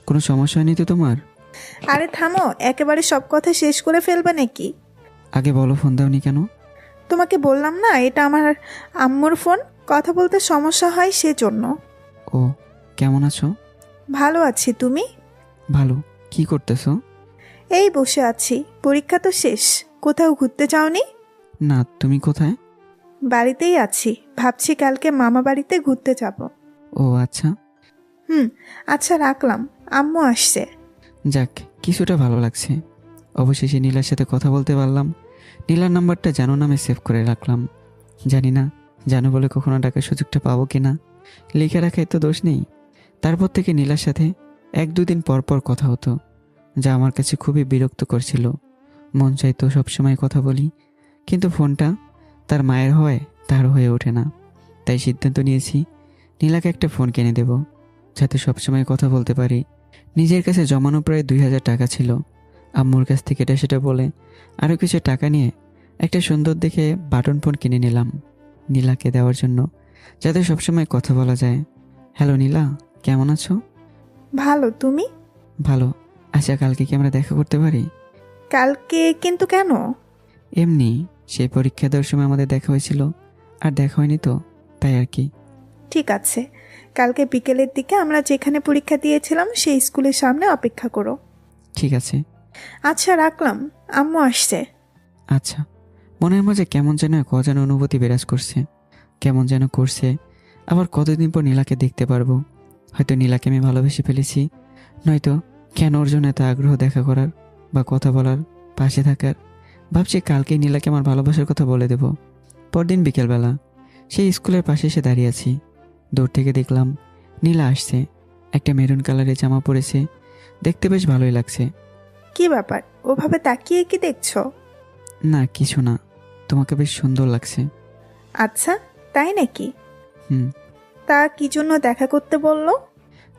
কোনো সমস্যা হয়নি তো তোমার? আরে থামো, একেবারে সব কথা শেষ করে ফেলবে নাকি? আগে বলো, ফোন দাওনি কেন? তোমাকে বললাম না, এটা আমার আম্মুর ফোন, কথা বলতে সমস্যা হয় সেজন্য। ও, কেমন আছো? ভালো আছি, তুমি? ভালো। কি করতেছো? এই বসে আছি, পরীক্ষা তো শেষ। কোথাও ঘুরতে যাওনি? না, তুমি কোথায়? বাড়িতেই আছি, ভাবছি কালকে মামা বাড়িতে ঘুরতে যাব। ও আচ্ছা। হুম। আচ্ছা রাখলাম, আম্মু আসছে। যাক, কিছুটা ভালো লাগছে। অবশেষে নীলার সাথে কথা বলতে পারলাম। নীলার নাম্বারটা জানো নামে সেভ করে রাখলাম। জানি না জানো বলে কখনো ডাকার সুযোগটা পাবো কি না। লিখে রাখায় তো দোষ নেই। তারপর থেকে নীলার সাথে 1-2 দিন পর পর কথা হতো, যা আমার কাছে খুবই বিরক্ত করছিল। মন চাইতো সবসময় কথা বলি, কিন্তু ফোনটা তার মায়ের হয়, তার হয়ে ওঠে না। তাই সিদ্ধান্ত নিয়েছি নীলাকে একটা ফোন কিনে দেব, যাতে সবসময় কথা বলতে পারি। নিজের কাছে জমানো প্রায় 2000 টাকা ছিল। আম্মুর কাছ থেকে এটা সেটা বলে আরও কিছু টাকা নিয়ে একটা সুন্দর দেখে বাটন ফোন কিনে নিলাম নীলাকে দেওয়ার জন্য, যাতে সবসময় কথা বলা যায়। হ্যালো নীলা, কেমন আছো? ভালো, তুমি? ভালো। আচ্ছা, কালকে কি আমরা দেখা করতে পারি? কালকে কিন্তু কেন? এমনি, সেই পরীক্ষা দেওয়ার সময় আমাদের দেখা হয়েছিল, আর দেখা হয়নি তো, তাই আর কি। ঠিক আছে, কালকে বিকেলের দিকে আমরা যেখানে পরীক্ষা দিয়েছিলাম সেই স্কুলের সামনে অপেক্ষা করো। ঠিক আছে। আচ্ছা রাখলাম, আম্মু আসছে। আচ্ছা। মনের মাঝে কেমন যেন এক অজানা অনুভূতি বিরাজ করছে, কেমন যেন করছে আবার কতদিন পর নীলাকে দেখতে পারবো। হয়তো নীলাকে আমি ভালোবেসে ফেলেছি, নয়তো কেন ওর জন্য এত আগ্রহ দেখা করার বা কথা বলার, পাশে থাকার। ভাবছি কালকেই নীলাকে আমার ভালোবাসার কথা বলে দেব। পরদিন বিকেলবেলা সেই স্কুলের পাশে এসে দাঁড়িয়ে আছি। দূর থেকে দেখলাম নীলা আসছে। একটা মেরুন কালারের জামা পরেছে, দেখতে বেশ ভালোই লাগছে। কি ব্যাপার, ওভাবে তাকিয়ে কি দেখছো? না কিছু না, তোমাকে বেশ সুন্দর লাগছে। আচ্ছা, তাই নাকি? হুম। তা কি জন্য দেখা করতে বললো?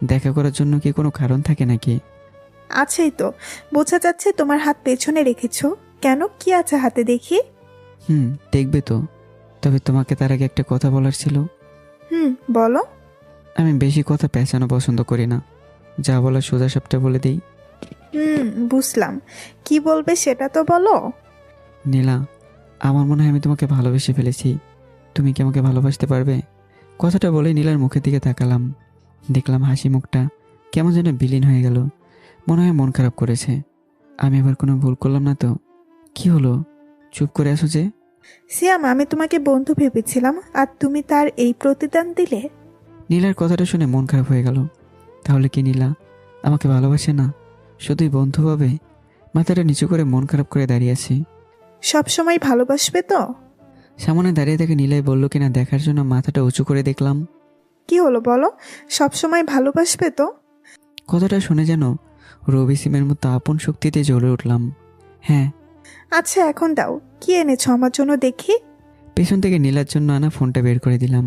দেখা করার জন্য কি কোনো কারণ থাকে নাকি? আছেই তো, বোঝা যাচ্ছে তোমার হাত পেছনে রেখেছো। কেন, কি আছে হাতে দেখি? দেখবে তো। তবে তোমাকে তার আগে একটা কথা বলার ছিল। বলো। আমি বেশি কথা পেঁচানো পছন্দ করি না, যা বলার সোজা সাপটা বলে দিই। বুঝলাম। কি বলবে সেটা তো বলো। নীলা, আমার মনে হয় আমি তোমাকে ভালোবেসে ফেলেছি। তুমি কি আমাকে ভালোবাসতে পারবে? কথাটা বলে নীলার মুখের দিকে তাকালাম। দেখলাম হাসি মুখটা কেমন যেন বিলীন হয়ে গেল। মনে হয় মন খারাপ করেছে। আমি এবার কোনো ভুল করলাম না তো? কি হলো, চুপ করে আছো যে? সিয়াম, আমি তোমাকে বন্ধু ভেবেছিলাম আর তুমি তার এই প্রতিদান দিলে। নীলার কথাটা শুনে মন খারাপ হয়ে গেল। তাহলে কি নীলা আমাকে ভালোবাসে না, শুধুই বন্ধু ভাবে? মাথাটা নিচু করে মন খারাপ করে দাঁড়িয়ে আছি। সব সময় ভালোবাসবে তো? সামনে দাঁড়িয়ে থেকে নীলাই বলল কিনা দেখার জন্য মাথাটা উঁচু করে দেখলাম। কি হলো বলো, সব সময় ভালোবাসবে তো? কথাটা শুনে যেন রবি সিমের মতো আপন শক্তিতে জ্বলে উঠলাম। হ্যাঁ। আচ্ছা এখন দাও, কি এনেছো আমার জন্য দেখি। পেছন থেকে নীলার জন্য আনা ফোনটা বের করে দিলাম।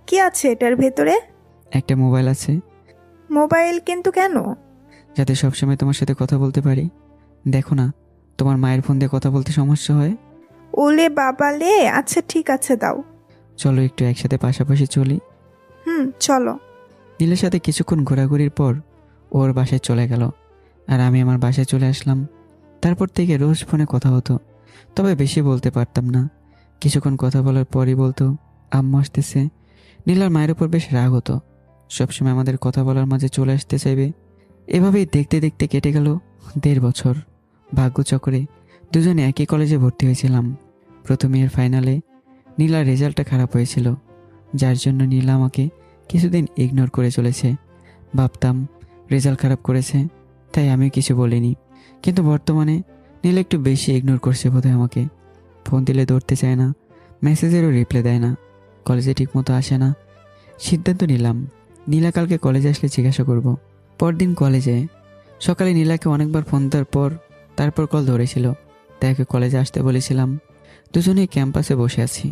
কি আছে এটার ভেতরে? একটা মোবাইল আছে। মোবাইল কিন্তু কেন? যাতে সবসময় তোমার সাথে কথা বলতে পারি। দেখো না, তোমার মায়ের ফোন দিয়ে কথা বলতে সমস্যা হয়। ওলে বাবালে, আচ্ছা ঠিক আছে দাও। চলো একটু একসাথে পাশাপাশি চলি। চলো। নীলের সাথে কিছুক্ষণ ঘোরাঘুরির পর ওর বাসায় চলে গেল, আর আমি আমার বাসায় চলে আসলাম। তারপর থেকে রোজ ফোনে কথা হতো, তবে বেশি বলতে পারতাম না। কিছুক্ষণ কথা বলার পরই বলতো আম্মু আসতেছে। নীলার মায়ের উপর বেশ রাগ হতো, সবসময় আমাদের কথা বলার মাঝে চলে আসতে চাইবে। এভাবেই দেখতে দেখতে কেটে গেল 1.5 বছর। ভাগ্যচক্রে দুজনে একই কলেজে ভর্তি হয়েছিলাম। প্রথম ইয়ার ফাইনালে নীলার রেজাল্টটা খারাপ হয়েছিল, যার জন্য নীলা আমাকে কিছুদিন ইগনোর করে চলেছে। ভাবতাম রেজাল্ট খারাপ করেছে, তাই আমি কিছু বলিনি। কিন্তু বর্তমানে নীলা একটু বেশি ইগনোর করছে বোধহয় আমাকে। ফোন দিলে ধরতে চায় না, মেসেজেরও রিপ্লাই দেয় না, কলেজে ঠিকমতো আসে না। সিদ্ধান্ত নিলাম নীলা কালকে কলেজে আসলে জিজ্ঞাসা করব। পরদিন কলেজে সকালে নীলাকে অনেকবার ফোন দেওয়ার পর তারপর কল ধরেছিল, তাই ওকে কলেজে আসতে বলেছিলাম। দুজনেই ক্যাম্পাসে বসে আছি।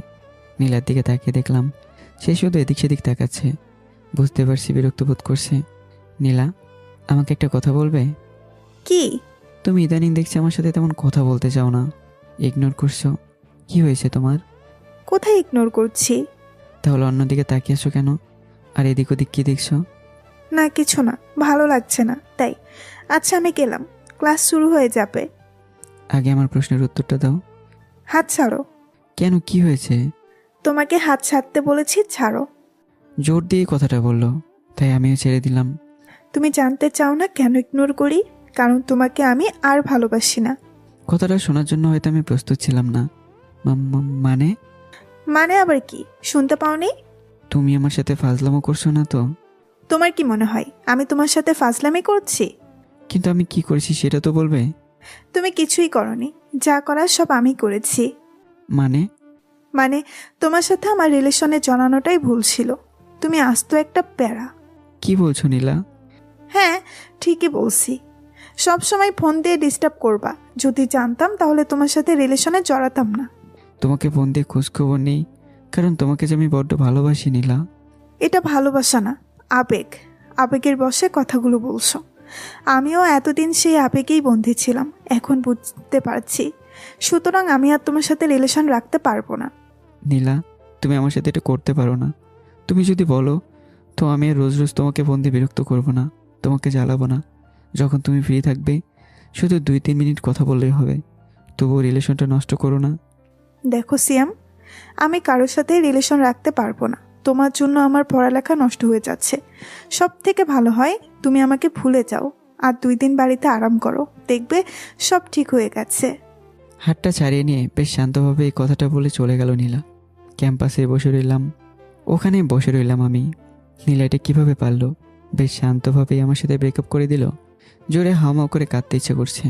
নীলার দিকে তাকিয়ে দেখলাম সে শুধু এদিক সেদিক তাকাচ্ছে। বুঝতে পারছি বিরক্ত বোধ করছে। নীলা, আমাকে একটা কথা বলবে? কি? তুমি ইদানিং দেখছি আমার সাথে তেমন কথা বলতে চাও না, ইগনোর করছো। কি হয়েছে তোমার? কোথায় ইগনোর করছি? তাহলে অন্যদিকে তাকিয়ে আছো কেন? আর এদিক ওদিক কি দেখছো? না কিছু না, ভালো লাগছে না তাই। আচ্ছা আমি গেলাম, ক্লাস শুরু হয়ে যাবে। আগে আমার প্রশ্নের উত্তরটা দাও। হাত ছাড়ো। কেন, কি হয়েছে? তোমাকে হাত ছাড়তে বলেছি, ছাড়ো। জোর দিয়ে কথাটা বললো, তাই আমিও ছেড়ে দিলাম। তুমি জানতে চাও না কেন ইগনোর করি? কারণ তোমাকে আমি আর ভালোবাসি না। কথাটা শোনার জন্য হয়তো আমি প্রস্তুত ছিলাম না। মানে? মানে আবার কি, শুনতে পাওনি? তুমি আমার সাথে ফাজলামো করছো না তো? তোমার কি মনে হয় আমি তোমার সাথে ফাজলামি করছি? কিন্তু আমি কি করেছি সেটা তো বলবে। তুমি কিছুই করনি, যা করার সব আমি করেছি। মানে? মানে তোমার সাথে আমার রিলেশনে জানানোটাই ভুল ছিল। তুমি আস্ত একটা প্যারা। কি বলছো নীলা? হ্যাঁ ঠিকই বলছি। সব সময় ফোন দিয়ে ডিস্টার্ব করবা। যদি জানতাম তাহলে তোমার সাথে রিলেশনে জড়াতাম না। তোমাকে ফোন দিয়ে খোঁজখবর নেই কারণ তোমাকে যে আমি বড্ড ভালোবাসি নীলা। এটা ভালোবাসা না, আবেগ। আবেগের বশে কথাগুলো বলছো। আমিও এতদিন সেই আবেগেই বন্দী ছিলাম, এখন বুঝতে পারছি। সুতরাং আমি আর তোমার সাথে রিলেশন রাখতে পারবো না। নীলা, তুমি আমার সাথে এটা করতে পারো না। তুমি যদি বলো তো আমি আর রোজ রোজ তোমাকে ফোন দিয়ে বিরক্ত করবো না, তোমাকে জ্বালাবো না। যখন তুমি ফ্রি থাকবে শুধু 2-3 মিনিট কথা বললেই হবে। তবুও রিলেশনটা নষ্ট করো না। দেখো সিয়াম, আমি কারোর সাথে রিলেশন রাখতে পারবো না। তোমার জন্য আমার পড়ালেখা নষ্ট হয়ে যাচ্ছে। সব থেকে ভালো হয় তুমি আমাকে ভুলে যাও আর 2 দিন বাড়িতে আরাম করো, দেখবে সব ঠিক হয়ে গেছে। হাতটা ছাড়িয়ে নিয়ে বেশ শান্তভাবে এই কথাটা বলে চলে গেল নীলা। ক্যাম্পাসে বসে রইলাম, ওখানেই বসে রইলাম আমি। নীলা এটা কীভাবে পারলো? বেশ শান্তভাবেই আমার সাথে ব্রেকআপ করে দিল। জোরে হাওমাও করে কাঁদতে ইচ্ছে করছে,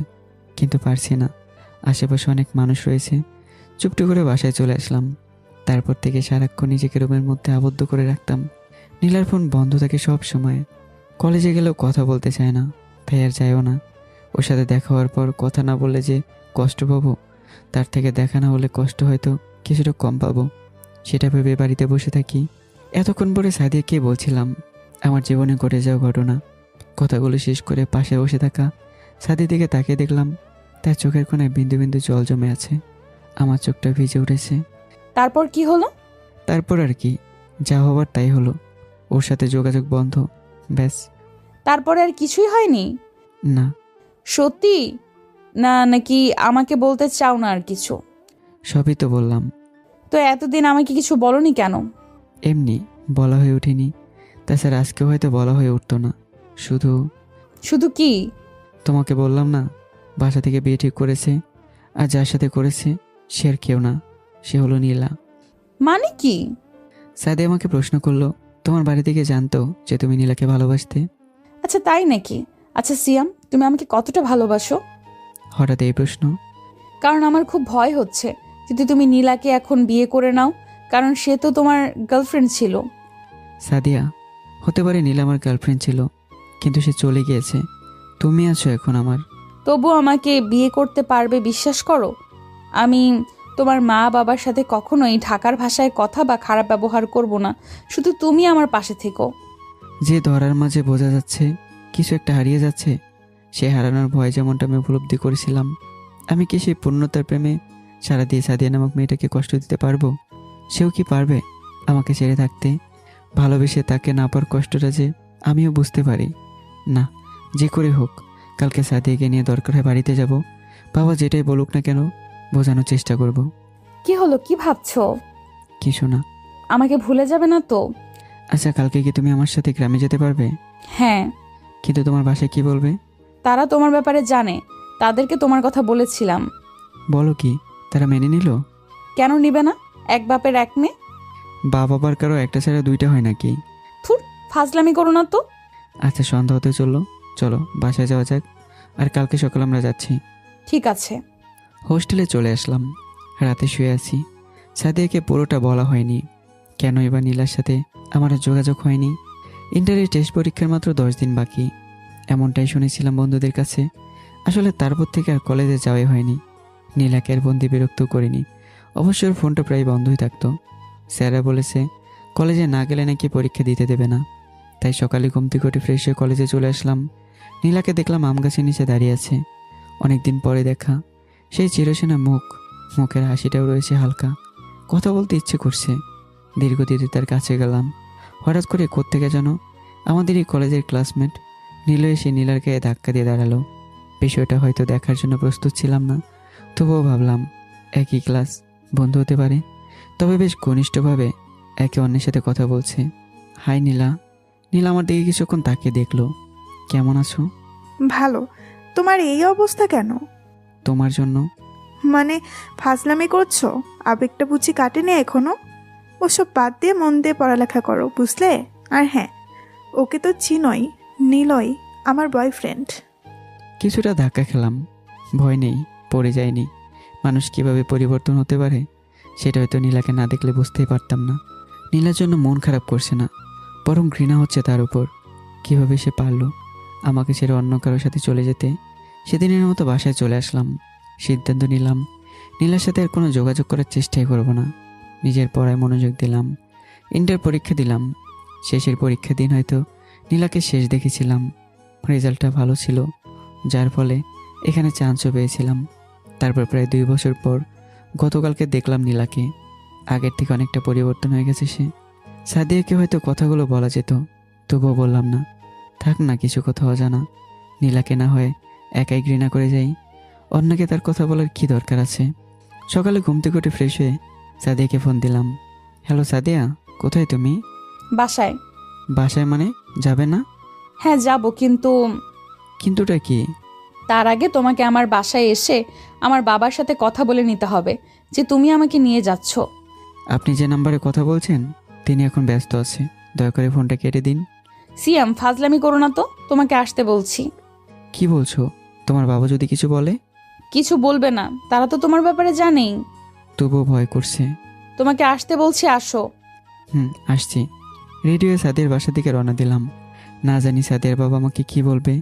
কিন্তু পারছি না। আশেপাশে অনেক মানুষ রয়েছে। চুপটি করে বাসায় চলে আসলাম। তারপর থেকে সারাক্ষণ নিজেকে রুমের মধ্যে আবদ্ধ করে রাখতাম। নীলার ফোন বন্ধ থাকে সব সময়। কলেজে গেলেও কথা বলতে চায় না, তাই আর যায়ও না। ওর সাথে দেখা হওয়ার পর কথা না বললে যে কষ্ট পাবো, তার থেকে দেখা না হলে কষ্ট হয়তো কিছুটা কম পাবো, সেটা ভেবে বাড়িতে বসে থাকি। এতক্ষণ পরে সাদিয়াকে বলছিলাম আমার জীবনে ঘটে যাওয়া ঘটনা। কথাগুলো শেষ করে পাশে বসে থাকা সাদির দিকে তাকিয়ে দেখলাম তার চোখের কোণায় বিন্দু বিন্দু জল জমে আছে। আমার চোখটা ভিজে উঠেছে। তারপর কি হলো? তারপর আর কি, যা হবার তাই হলো। ওর সাথে যোগাযোগ বন্ধ, ব্যাস। তারপরে আর কিছুই হয়নি? না। সত্যি না, নাকি আমাকে বলতে চাও না আর কিছু? সবই তো বললাম। তো এতদিন আমাকে কিছু বলনি কেন? এমনি বলা হয়ে ওঠেনি। তাছাড়া আজকেও হয়তো বলা হয়ে উঠতো না। শুধু শুধু কি? তোমাকে বললাম না, বাসা থেকে বিয়ে ঠিক করেছে, আর যার সাথে করেছে সে আর কেউ না, সে হলো নীলা। মানে কি? সাদে আমাকে প্রশ্ন করলো, তোমার বাড়ি থেকে জানতো যে তুমি নীলাকে ভালোবাসতে? আচ্ছা তাই নাকি? আচ্ছা সিয়াম, তুমি আমাকে কতটা ভালোবাসো? হঠাৎ এই প্রশ্ন? কারণ আমার খুব ভয় হচ্ছে যদি তুমি নীলাকে এখন বিয়ে করে নাও, কারণ সে তো তোমার গার্লফ্রেন্ড ছিল। সাদিয়া, হতে পারে নীলা আমার গার্লফ্রেন্ড ছিল, কিন্তু সে চলে গিয়েছে। তুমি আছো এখন আমার। তবু আমাকে বিয়ে করতে পারবে বিশ্বাস করো? আমি তোমার মা বাবার সাথে কখনোই ঢাকার ভাষায় কথা বা খারাপ ব্যবহার করব না, শুধু তুমি আমার পাশে থেকো। যে ধরার মাঝে বোঝা যাচ্ছে কিছু একটা হারিয়ে যাচ্ছে, সে হারানোর ভয় যেমনটা আমি উপলব্ধি করেছিলাম, আমি কি সেই পূর্ণতার প্রেমে সারা দিয়ে সাদিয়া নামক মেয়েটাকে কষ্ট দিতে পারবো? সেও কি পারবে আমাকে ছেড়ে থাকতে? ভালোবেসে তাকে না পাওয়ার কষ্টটা যে আমিও বুঝতে পারি না। যে করে হোক কালকে সাদিয়াকে নিয়ে দরকার হয় বাড়িতে যাব। বাবা যেটাই বলুক না কেন বোঝানোর চেষ্টা করব। কি হলো, কি ভাবছো? কিছু না। আমাকে ভুলে যাবে না তো? আচ্ছা, কালকে কি তুমি আমার সাথে গ্রামে যেতে পারবে? হ্যাঁ। কিন্তু তোমার বাসায় কি বলবে? তারা তোমার ব্যাপারে জানে, তাদেরকে তোমার কথা বলেছিলাম। বলো কি, তারা মেনে নিল? কেন নিবে না? এক বাপের এক মেয়ে। বাবার কারো একটা ছাড়া দুইটা হয় নাকি? থুর, ফাজলামি করো না তো। আচ্ছা, সন্ধ্যা হতে চললো, চলো বাসায় যাওয়া যাক। আর কালকে সকাল আমরা যাচ্ছি। ঠিক আছে। হোস্টেলে চলে আসলাম। রাতে শুয়ে আছি। সাদিয়াকে পুরোটা বলা হয়নি কেন এবার নীলার সাথে আমার আর যোগাযোগ হয়নি। ইন্টারের টেস্ট পরীক্ষার মাত্র 10 দিন বাকি, এমনটাই শুনেছিলাম বন্ধুদের কাছে। আসলে তারপর থেকে আর কলেজে যাওয়াই হয়নি। নীলাকে আর বন্দি বিরক্ত করিনি। অবশ্য ওর ফোনটা প্রায় বন্ধই থাকতো। স্যাররা বলেছে কলেজে না গেলে নাকি পরীক্ষা দিতে দেবে না। তাই সকালে ঘুম থেকে উঠে ফ্রেশ হয়ে কলেজে চলে আসলাম। নীলাকে দেখলাম আম গাছের নিচে দাঁড়িয়ে আছে। অনেকদিন পরে দেখা। সেই চিরসেনা মুখ, মুখের হাসিটাও রয়েছে হালকা। কথা বলতে ইচ্ছে করছে। দীর্ঘদিতে তার কাছে গেলাম। হঠাৎ করে কোত্থেকে যেন আমাদের এই কলেজের ক্লাসমেট নীল এসে নীলার গায়ে ধাক্কা দিয়ে দাঁড়ালো। বিষয়টা হয়তো দেখার জন্য প্রস্তুত ছিলাম না, তবুও ভাবলাম একই ক্লাস, বন্ধু হতে পারে। তবে বেশ ঘনিষ্ঠভাবে একে অন্যের সাথে কথা বলছে। হাই নীলা। নীলা আমার দিকে কিছুক্ষণ তাকিয়ে দেখলো। কেমন আছো? ভালো। তোমার এই অবস্থা কেন? তোমার জন্য। মানে ফাজলামি করছো? আবেগটা বুঝি কাটেনি এখনো? ওসব বাদ দিয়ে মন দিয়ে পড়ালেখা করো, বুঝলে? আর হ্যাঁ, ওকে তো চিনোই, নীলয় আমার বয়ফ্রেন্ড। কিছুটা ধাক্কা খেলাম। ভয় নেই, পড়ে যায়নি। মানুষ কিভাবে পরিবর্তন হতে পারে সেটা হয়তো নীলাকে না দেখলে বুঝতেই পারতাম না। নীলার জন্য মন খারাপ করছে না, বরং ঘৃণা হচ্ছে তার উপর। কিভাবে সে পারলো আমাকে ছেড়ে অন্য কারোর সাথে চলে যেতে। সেদিনের মতো বাসায় চলে আসলাম। সিদ্ধান্ত নিলাম নীলার সাথে আর কোনো যোগাযোগ করার চেষ্টাই করব না। নিজের পড়ায় মনোযোগ দিলাম। ইন্টার পরীক্ষা দিলাম। শেষের পরীক্ষা দিন হয়তো নীলাকে শেষ দেখেছিলাম। রেজাল্টটা ভালো ছিল, যার ফলে এখানে চান্সও পেয়েছিলাম। তারপর প্রায় 2 বছর পর গতকালকে দেখলাম নীলাকে। আগের থেকে অনেকটা পরিবর্তন হয়ে গেছে সে। সাদিয়াকে হয়তো কথাগুলো বলা যেত, তবুও বললাম না। থাক না কিছু কথা অজানা। নীলাকে না হয় একাই ঘৃণা করে যাই, অন্যকে তার কথা বলার কি দরকার আছে। সকালে ঘুম থেকে উঠে ফ্রেশ হয়ে সাদিয়াকে ফোন দিলাম। হ্যালো সাদিয়া, কোথায় তুমি? বাসায়। বাসায় মানে যাবে না? হ্যাঁ যাব, কিন্তু কিন্তুটা কি? তার আগে তোমাকে আমার বাসায় এসে আমার বাবার সাথে কথা বলে নিতে হবে যে তুমি আমাকে নিয়ে যাচ্ছ। আপনি যে নাম্বারে কথা বলছেন তিনি এখন ব্যস্ত আছে, দয়া করে ফোনটা কেটে দিন। সিয়াম, ফাজলামি করো না তো, তোমাকে আসতে বলছি। কি বলছো? তোমার বাবা যদি কিছু বলে? কিছু বলবে না, তারা তো তোমার ব্যাপারে জানেই। তবুও ভয় করছে। তোমাকে আসতে বলছি, আসো। আসছি। রেডিওয়ে সাদিয়ার বাসা থেকে রওনা দিলাম। না জানি সাদিয়ার বাবা আমাকে কি বলবে।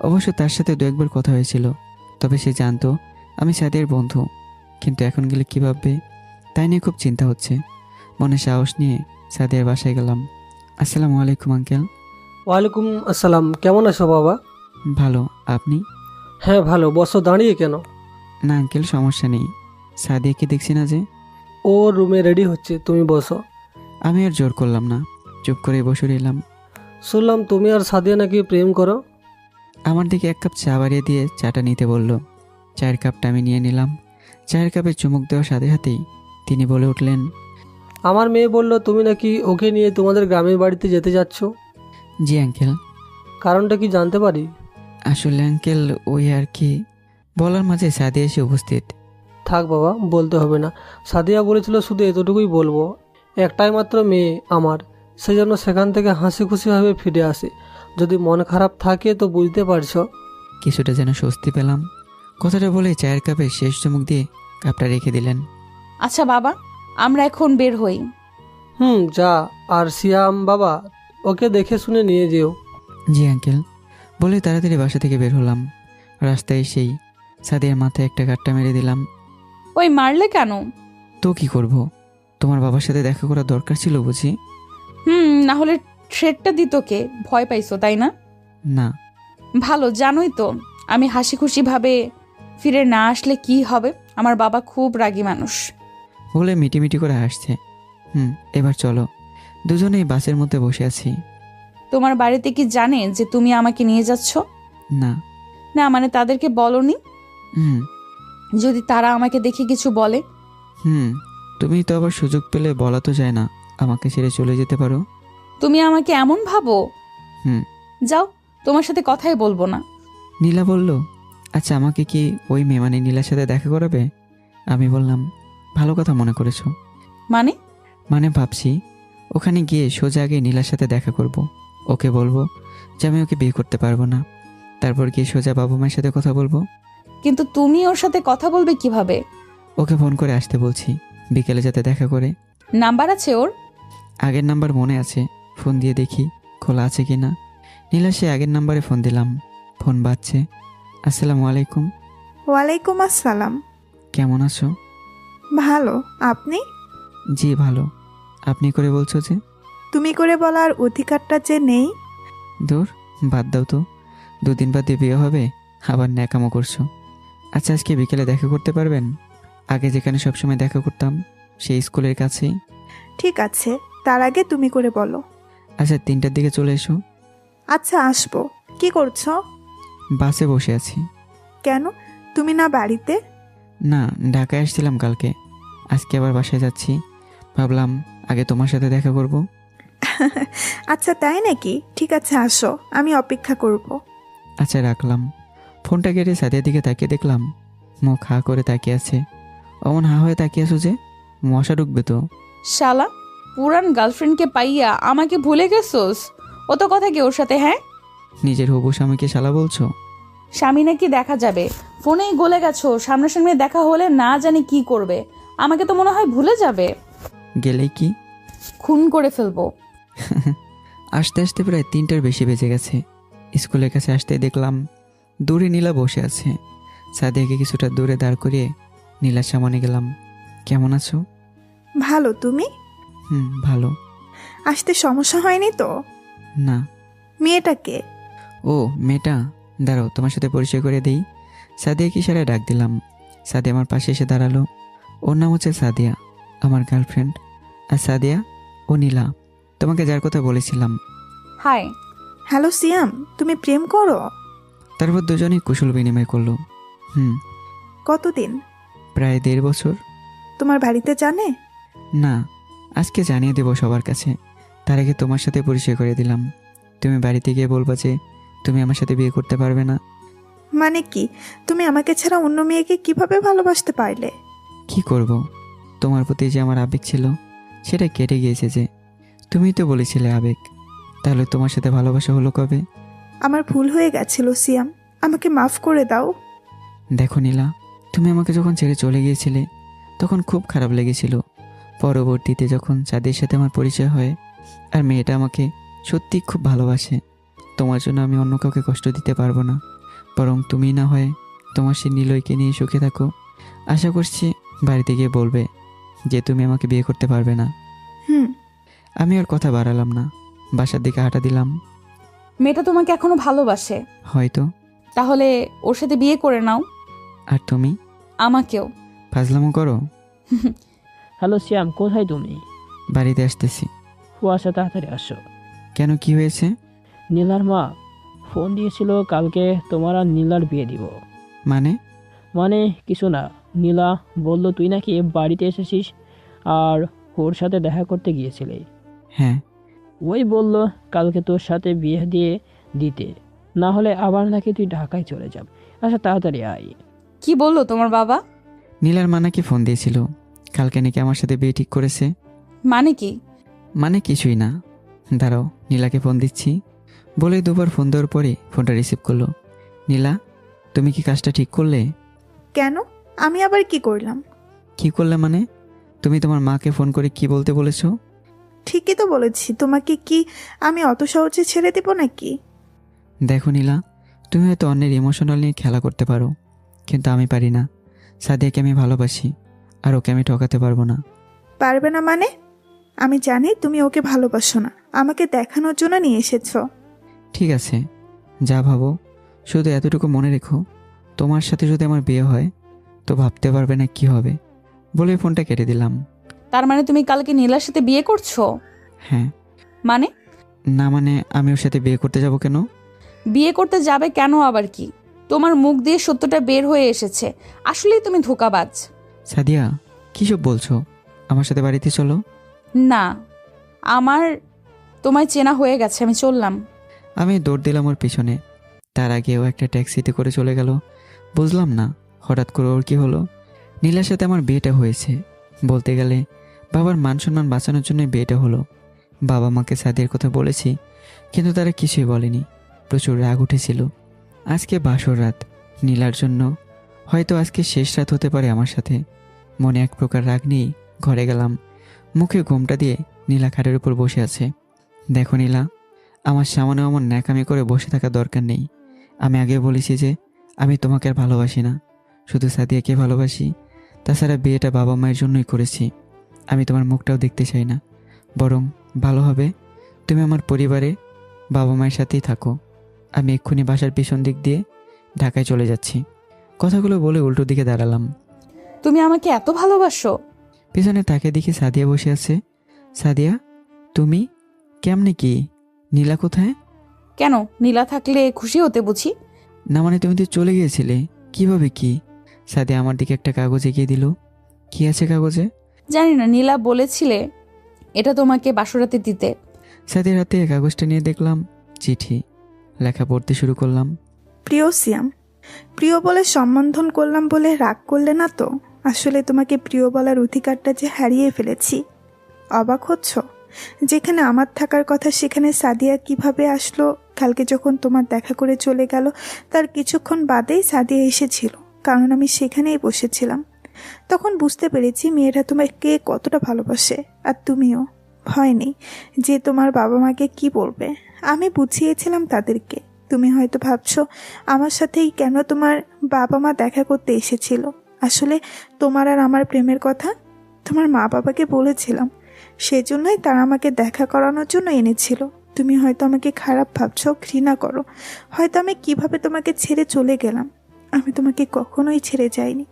অবশ্য তার সাথে 2-1বার কথা হয়েছিল, তবে সে জানতো আমি সাদিয়ার বন্ধু। কিন্তু এখন গেলে কী ভাববে তাই নিয়ে খুব চিন্তা হচ্ছে। মনে সাহস নিয়ে সাদিয়ার বাসায় গেলাম। আসসালামু আলাইকুম আঙ্কেল। ওয়ালাইকুম আসসালাম। কেমন আছো বাবা? ভালো, আপনি? হ্যাঁ ভালো। বসো, দাঁড়িয়ে কেন? না আঙ্কেল, সমস্যা নেই। সাদিয়াকে দেখছি না যে। ও রুমে রেডি হচ্ছে, তুমি বসো। আমি আর জোর করলাম না, চুপ করে বসে রইলাম। শুনলাম তুমি আর সাদিয়া নাকি প্রেম করো। আমার দিকে 1 কাপ চা বাড়িয়ে দিয়ে চাটা নিতে বলল। চায়ের কাপটা আমি নিয়ে নিলাম। চায়ের কাপে চুমুক দেওয়ার সাথে সাথেই তিনি বলে উঠলেন, আমার মেয়ে বলল তুমি নাকি ওকে নিয়ে তোমাদের গ্রামের বাড়িতে যেতে যাচ্ছ। জি আঙ্কেল। কারণটা কি জানতে পারি? আসলে আঙ্কেল ওই আর কি, বলার মাঝে সাদিয়া এসে উপস্থিত। থাক বাবা, বলতে হবে না। সাদিয়া বলেছিল শুধু এতটুকুই বলবো, একটাই মাত্র মেয়ে আমার, সেজন্য সেখান থেকে হাসি খুশিভাবে ফিরে আসে। যদি মন খারাপ থাকে তো বুঝতে পারছো। কিছুটা যেন স্বস্তি পেলাম। কথাটা বলে চায়ের কাপে শেষ চুমুক দিয়ে কাপটা রেখে দিলেন। আচ্ছা বাবা, আমরা এখন বের হই। যা। আর সিয়াম বাবা, ওকে দেখে শুনে নিয়ে যেও। জি আঙ্কেল বলে তাড়াতাড়ি বাসা থেকে বের হলাম। রাস্তায় এসেই সাদিয়ার মাথায় একটা গাঁটটা মেরে দিলাম। ওই মারলে কেন? তো কি করব, তোমার বাবার সাথে দেখা করা দরকার ছিল বুঝি? না হলে থ্রেটটা দিত কে? ভয় পাইছো তাই না? না। ভালো, জানোই তো আমি হাসি খুশি ভাবে ফিরে না আসলে কি হবে। আমার বাবা খুব রাগী মানুষ। বলে মিটিমিটি করে হাসছে। এবার চলো। দুজনেই বাসের মধ্যে বসে আছি। তোমার বাড়িতে কি জানে যে তুমি আমাকে নিয়ে যাচ্ছ? না। না মানে তাদেরকে বলনি? হুম যদি তারা আমাকে দেখে কিছু বলে? তুমি তো আবার সুযোগ পেলে বলা তো যায় না আমাকে ছেড়ে চলে যেতে পারো। তুমি আমাকে এমন ভাবো? হুম যাও, তোমার সাথে কথাই বলবো না। নীলা বলল, আচ্ছা আমাকে কি ওই মেয়ে মানে নীলার সাথে দেখা করাবে? আমি বললাম, ভালো কথা মনে করেছো। মানে ভাবছি ওখানে গিয়ে সোজা আগে নীলার সাথে দেখা করব। ওকে বলবো যে আমি ওকে বিয়ে করতে পারবো না। তারপর গিয়ে সোজা বাবা মায়ের সাথে কথা বলবো। কিন্তু তুমি ওর সাথে কথা বলবে কিভাবে? ওকে ফোন করে আসতে বলছি, বিকেলে যাতে দেখা করে। নাম্বার আছে ওর? আগের নাম্বার মনে আছে, ফোন দিয়ে দেখি খোলা আছে কি না। নীলা সে আগের নাম্বারে ফোন দিলাম। ফোন বাজছে। আসসালামু আলাইকুম। ওয়ালাইকুম আসসালাম। কেমন আছো? ভালো, আপনি? জি ভালো। আপনি করে বলছো যে? তুমি করে বলার অধিকারটা যে নেই। দূর, বাদ দাও তো। 2 দিন বাদে বিয়ে হবে, আবার ন্যাকামো করছো। আচ্ছা আজকে বিকেলে দেখা করতে পারবেন? আগে যেখানে সবসময় দেখা করতাম সেই স্কুলের কাছেই। ঠিক আছে, তার আগে তুমি করে বলো। আচ্ছা 3টার দিকে চলে এসো। আচ্ছা আসবো। কি করছো? বাসে বসে আছি। কেন, তুমি না বাড়িতে? না, ঢাকায় আসছিলাম কালকে, আজকে আবার বাসায় যাচ্ছি। ভাবলাম আগে তোমার সাথে দেখা করব। আচ্ছা তাই নাকি? ঠিক আছে আসো, আমি অপেক্ষা করব। আচ্ছা রাখলাম। ফোনটা কেটে সাদিয়ার দিকে তাকিয়ে দেখলাম মুখ হা করে তাকিয়ে আছে। অমন হা হয়ে তাকিয়ে আছো যে, মশা ঢুকবে তো। শালা, পুরান গার্লফ্রেন্ডকে পাইয়া আমাকে ভুলে গেছোস? ও তো কথা কি ওর সাথে? হ্যাঁ, নিজের হবু স্বামীকে শালা বলছো? স্বামী নাকি দেখা যাবে? ফোনেই গলে গেছো, সামনাসামনি দেখা হলে না জানি কি করবে। আমাকে তো মনে হয় ভুলে যাবে। গেলেই কি? খুন করে ফেলবো। আসতে আসতে প্রায় 3টার বেশি বেজে গেছে। স্কুলের কাছে আসতেই দেখলাম দূরে নীলা বসে আছে। সাদিয়াকে কিছুটা দূরে দাঁড় করিয়ে নীলার সামনে গেলাম। কেমন আছো? ভালো, তুমি? ভালো। আসতে সমস্যা হয়নি তো? না। মেয়েটাকে? ও মেয়েটা, দাঁড়াও তোমার সাথে পরিচয় করে দিই। সাদিয়াকে ইশারায় ডাক দিলাম। সাদিয়া আমার পাশে এসে দাঁড়ালো। ওর নাম হচ্ছে সাদিয়া, আমার গার্লফ্রেন্ড। আর সাদিয়া ও নীলা, তোমাকে যার কথা বলেছিলাম। হাই। হ্যালো সিয়াম, তুমি প্রেম করো? তারপর দুজনেই কুশল বিনিময় করলো। কতদিন? প্রায় 1.5 বছর। তোমার বাড়িতে জানে? না, আজকে জানিয়ে দেবো সবার কাছে। তার আগে তোমার সাথে পরিচয় করে দিলাম। তুমি বাড়িতে গিয়ে বলবা যে তুমি আমার সাথে বিয়ে করতে পারবে না। মানে কি, তুমি আমাকে ছাড়া অন্য মেয়েকে কিভাবে ভালোবাসতে পারলে? কি করব, তোমার প্রতি যে আমার আবেগ ছিল সেটা কেটে গিয়েছে যে। তুমিই তো বলেছিলে আবেগ, তাহলে তোমার সাথে ভালোবাসা হলো কবে? আমার ভুল হয়ে গেছিল সিয়াম, আমাকে মাফ করে দাও। দেখো নীলা, তুমি আমাকে যখন ছেড়ে চলে গিয়েছিলে তখন খুব খারাপ লেগেছিল। পরবর্তীতে যখন চাঁদের সাথে আমার পরিচয় হয় আর মেয়েটা আমাকে সত্যি খুব ভালোবাসে, তোমার জন্য আমি অন্য কাউকে কষ্ট দিতে পারবো না। বরং তুমি না হয় তোমার সে নিলয়কে নিয়ে সুখে থাকো। আশা করছি বাড়িতে গিয়ে বলবে যে তুমি আমাকে বিয়ে করতে পারবে না। আমি আর কথা বাড়ালাম না, বাসার দিকে হাঁটা দিলাম। মেয়েটা তোমাকে এখনো ভালোবাসে? হয়তো। তাহলে ওর সাথে বিয়ে করে নাও। আর তুমি? আমাকেও। ফাজলামো করো। হ্যালো শ্যাম, কোথায় তুমি? বাড়িতে আসতেছি। কুয়াশা তাড়াতাড়ি আসো। কেন, কি হয়েছে? নীলার মা ফোন দিয়েছিল কালকে তোমার আর নীলার বিয়ে দিব। মানে? মানে কিছু না, নীলা বলল তুই নাকি বাড়িতে এসেছিস আর ওর সাথে দেখা করতে গিয়েছিলে। হ্যাঁ। ওই বলল কালকে তোর সাথে বিয়ে দিয়ে দিতে, না হলে আবার নাকি তুই ঢাকায় চলে যাব। আচ্ছা তাড়াতাড়ি আয়। কি বললো তোমার বাবা? নীলার মা নাকি ফোন দিয়েছিল, কালকে নাকি আমার সাথে বিয়ে ঠিক করেছে। মানে কি? মানে কিছুই না, দাঁড়াও নীলাকে ফোন দিচ্ছি। বলে দুবার ফোন দেওয়ার পরে ফোনটা রিসিভ করলো। নীলা, তুমি কি কাজটা ঠিক করলে? কেন? আমি আবার কি করলাম? কি করলে মানে? তুমি তোমার মাকে ফোন করে কি বলতে বলেছো? ঠিকই তো বলেছি, তোমাকে কি আমি অত সহজে ছেড়ে দিব নাকি? দেখো নীলা, তুমি হয়তো অন্যের ইমোশনাল নিয়ে খেলা করতে পারো, কিন্তু আমি পারি না। সাদিয়াকে আমি ভালোবাসি, আর ওকে আমি ঠকাতে পারবো না। পারবে না মানে? আমি জানি তুমি ওকে ভালোবাসো না, আমাকে দেখানোর জন্য নিয়ে এসেছো। ঠিক আছে, যা ভাবো, শুধু এতটুকু মনে রেখো, তোমার সাথে যদি আমার বিয়ে হয় তো ভাবতে পারবে না কি হবে। বলে ফোনটা কেটে দিলাম। তার মানে তুমি কালকে নীলার সাথে বিয়ে করছো? হ্যাঁ। মানে? না মানে আমি ওর সাথে বিয়ে করতে যাব কেন? বিয়ে করতে যাবে কেন আবার কি? তোমার মুখ দিয়ে সত্যটা বের হয়ে এসেছে, আসলেই তুমি ধোঁকাবাজ। সাদিয়া, কী সব বলছো? আমার সাথে বাড়িতে চলো। না, আমার তোমায় চেনা হয়ে গেছে, আমি চললাম। আমি দৌড় দিলাম ওর পিছনে। তার আগে ও একটা ট্যাক্সিতে করে চলে গেল। বুঝলাম না হঠাৎ করে ওর কি হলো। নীলার সাথে আমার বিয়েটা হয়েছে, বলতে গেলে বাবার মান সম্মান বাঁচানোর জন্য বিয়েটা হলো। বাবা মাকে সাদিয়ার কথা বলেছি, কিন্তু তারা কিছুই বলেনি। প্রচুর রাগ উঠেছিল। আজকে বাসর রাত, নীলার জন্য হয়তো আজকে শেষ রাত হতে পারে আমার সাথে। মনে এক প্রকার রাগ নিয়েই ঘরে গেলাম। মুখে ঘোমটা দিয়ে নীলা খাটের উপর বসে আছে। দেখো নীলা, আমার সামনে আমার ন্যাকামি করে বসে থাকার দরকার নেই। আমি আগে বলেছি যে আমি তোমাকে আর ভালোবাসি না, শুধু সাদিয়াকে ভালোবাসি। তাছাড়া বিয়েটা বাবা মায়ের জন্যই করেছি। আমি তোমার মুখটাও দেখতে চাই না। বরং ভালো হবে তুমি আমার পরিবারে বাবা মায়ের সাথেই থাকো। আমি এক্ষুনি বাসার পিছন দিক দিয়ে ঢাকায় চলে যাচ্ছি। কথাগুলো বলে উল্টো দিকে দাঁড়ালাম। তুমি আমাকে এত ভালোবাসো? পিছনে তাকে দেখি সাদিয়া বসে আছে। সাদিয়া, তুমি? কেমনে কি? নীলা কোথায়? কেন, নীলা থাকলে খুশি হতে বুঝি? না মানে তুমি তো চলে গিয়েছিলে, কিভাবে কি? সাদিয়া আমার দিকে একটা কাগজ এগিয়ে দিল। কি আছে কাগজে? জানি না, নীলা বলেছিলে এটা তোমাকে বাসরাতে দিতে। সাদিয়ার হাতে কাগজটা নিয়ে দেখলাম চিঠি। লেখা পড়তে শুরু করলাম। প্রিয় সিয়াম, প্রিয় বলে সম্বোধন করলাম বলে রাগ করলে না তো? আসলে তোমাকে প্রিয় বলার অধিকারটা যে হারিয়ে ফেলেছি। অবাক হচ্ছ? যেখানে আমার থাকার কথা সেখানে সাদিয়া কিভাবে আসলো? কালকে যখন তোমার দেখা করে চলে গেল তার কিছুক্ষণ বাদেই সাদিয়া এসেছিল, কারণ আমি সেখানেই বসেছিলাম। তখন বুঝতে পেরেছি মেয়েরা তোমাকে কতটা ভালোবাসে। আর তুমিও। ভয় নেই যে তোমার বাবা মাকে কি বলবে। আমি বুঝিয়েছিলাম তাদেরকে। তুমি হয়তো ভাবছো আমার সাথেই কেন তোমার বাবা মা দেখা করতে এসেছিল। আসলে তোমার আর আমার প্রেমের কথা তোমার মা বাবাকে বলেছিলাম, সেজন্যই তারা আমাকে দেখা করানোর জন্য এনেছিল। তুমি হয়তো আমাকে খারাপ ভাবছো, ঘৃণা করো। হয়তো আমি কিভাবে তোমাকে ছেড়ে চলে গেলাম। আমি তোমাকে কখনোই ছেড়ে যাইনি।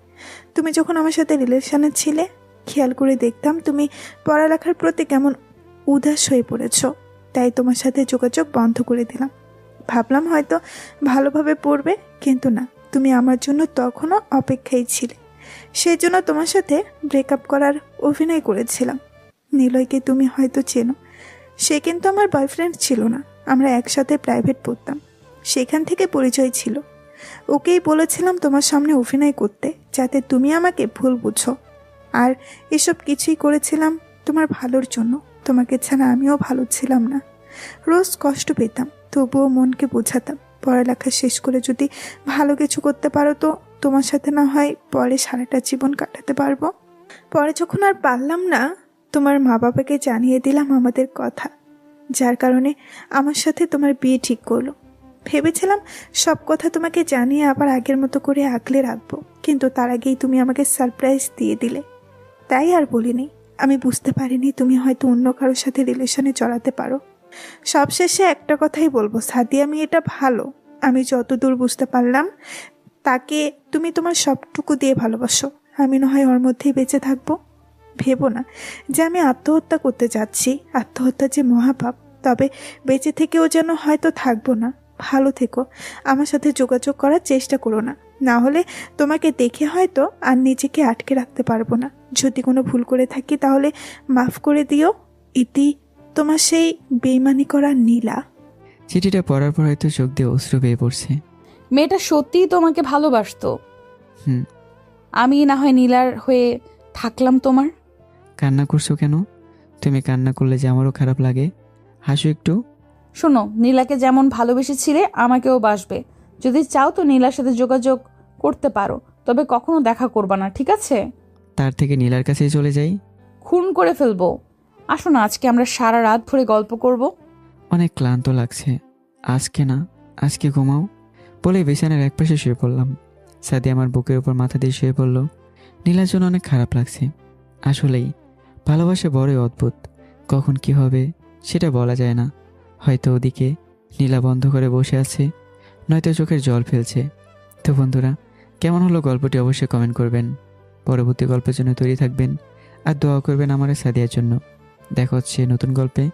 তুমি যখন আমার সাথে রিলেশনে ছিলে খেয়াল করে দেখতাম তুমি পড়ালেখার প্রতি কেমন উদাস হয়ে পড়েছ। তাই তোমার সাথে যোগাযোগ বন্ধ করে দিলাম। ভাবলাম হয়তো ভালোভাবে পড়বে, কিন্তু না, তুমি আমার জন্য তখনও অপেক্ষায় ছিলে। সেই জন্য তোমার সাথে ব্রেকআপ করার অভিনয় করেছিলাম। নিলয়কে তুমি হয়তো চেনো, সে কিন্তু আমার বয়ফ্রেন্ড ছিল না। আমরা একসাথে প্রাইভেট পড়তাম, সেখান থেকে পরিচয় ছিল। ওকেই বলেছিলাম তোমার সামনে অভিনয় করতে, যাতে তুমি আমাকে ভুল বুঝো। আর এসব কিছুই করেছিলাম তোমার ভালোর জন্য। তোমাকে ছাড়া আমিও ভালো ছিলাম না। রোজ কষ্ট পেতাম, তবুও মনকে বোঝাতাম পড়ালেখা শেষ করে যদি ভালো কিছু করতে পারো তো তোমার সাথে না হয় পরে সারাটা জীবন কাটাতে পারবো। পরে যখন আর পারলাম না, তোমার মা বাবাকে জানিয়ে দিলাম আমাদের কথা, যার কারণে আমার সাথে তোমার বিয়ে ঠিক করলো। ভেবেছিলাম সব কথা তোমাকে জানিয়ে আবার আগের মতো করে আগলে রাখবো, কিন্তু তার আগেই তুমি আমাকে সারপ্রাইজ দিয়ে দিলে। তাই আর বলিনি। আমি বুঝতে পারিনি তুমি হয়তো অন্য কারোর সাথে রিলেশনে জড়াতে পারো। সবশেষে একটা কথাই বলবো, সাদিয়া মেয়েটা ভালো। আমি যতদূর বুঝতে পারলাম তাকে তুমি তোমার সবটুকু দিয়ে ভালোবাসো। আমি না হয় ওর মধ্যেই বেঁচে থাকবো। ভেবো না যে আমি আত্মহত্যা করতে যাচ্ছি। আত্মহত্যা যে মহাপাপ। তবে বেঁচে থেকেও যেন হয়তো থাকবো না। ভালো থেকো। আমার সাথে যোগাযোগ করার চেষ্টা করো না, না হলে তোমাকে দেখে হয়তো আর নিজেকে আটকে রাখতে পারবো না। যদি কোনো ভুল করে থাকি তাহলে মাফ করে দিও। ইতি, তোমার সেই বেইমানি করা নীলা। চিঠিটা পড়ার পর হয়তো চোখ দিয়ে অশ্রু বেয়ে পড়ছে। মেয়েটা সত্যিই তোমাকে ভালোবাসতো। হুম। আমি না হয় নীলার হয়ে থাকলাম তোমার। কান্না করছো কেন? তুমি কান্না করলে যে আমারও খারাপ লাগে। হাসো একটু। শোনো, নীলাকে যেমন ভালোবেসেছিলে আমাকেও বাসবে। যদি চাও তো নীলার সাথে যোগাযোগ করতে পারো, তবে কখনো দেখা করবা না, ঠিক আছে? তার থেকে নীলার কাছেই চলে যাই। খুন করে ফেলবো। আসো না, আজকে আমরা সারা রাত ভরে গল্প করব। অনেক ক্লান্ত লাগছে। আজকে না, আজকে ঘুমাও বলে বিছানার একপাশে শুয়ে পড়লাম। সাদি আমার বুকের উপর মাথা দিয়ে শুয়ে পড়ল। নীলার জন্য অনেক খারাপ লাগছে। আসলেই ভালোবাসা বড়ই অদ্ভুত। কখন কি হবে সেটা বলা যায় না। হয়তো ওদিকে নীলা বন্ধ করে বসে আছে, নয়তো চোখের জল ফেলছে। তো বন্ধুরা, কেমন হলো গল্পটি অবশ্যই কমেন্ট করবেন। পরবর্তী গল্পের জন্য তৈরি থাকবেন আর দোয়া করবেন আমার সাদিয়ার জন্য। দেখা হচ্ছে নতুন গল্পে।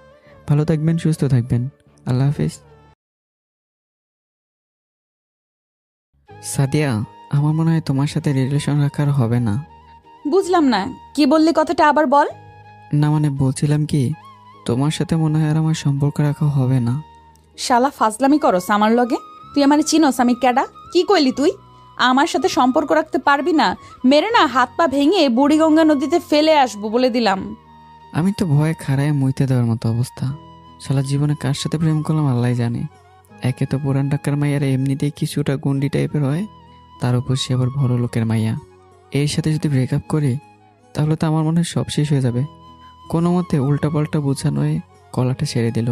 ভালো থাকবেন, সুস্থ থাকবেন। আল্লাহ হাফেজ। সাদিয়া, আমার মনে হয় তোমার সাথে রিলেশন রাখার হবে না। বুঝলাম না, কি বললি কথাটা আবার বল। না মানে বলছিলাম কি, তোমার সাথে মনে হয় আর আমার সম্পর্ক রাখা হবে না। শালা ফাজলামি করস আমার লগে? তুই আমার চিনস আমি ক্যাডা? কি কইলি তুই? আমার সাথে সম্পর্ক রাখতে পারবি না? মেরে না হাত পা ভেঙে বুড়িগঙ্গা নদীতে ফেলে আসবো বলে দিলাম। আমি তো ভয়ে খাড়ায় মুইতে দেওয়ার মতো অবস্থা। সারা জীবনে কার সাথে প্রেম করলাম আল্লাহ জানে। একে তো পুরান ঢাকার মাইয়ারা এমনিতেই কিছুটা গুন্ডি টাইপের হয়, তার উপর সে আবার বড় লোকের মাইয়া। এর সাথে যদি ব্রেকআপ করি তাহলে তো আমার মনে হয় সব শেষ হয়ে যাবে। কোনো মতে উল্টাপাল্টা বোঝানোয় গলাটা ছেড়ে দিল।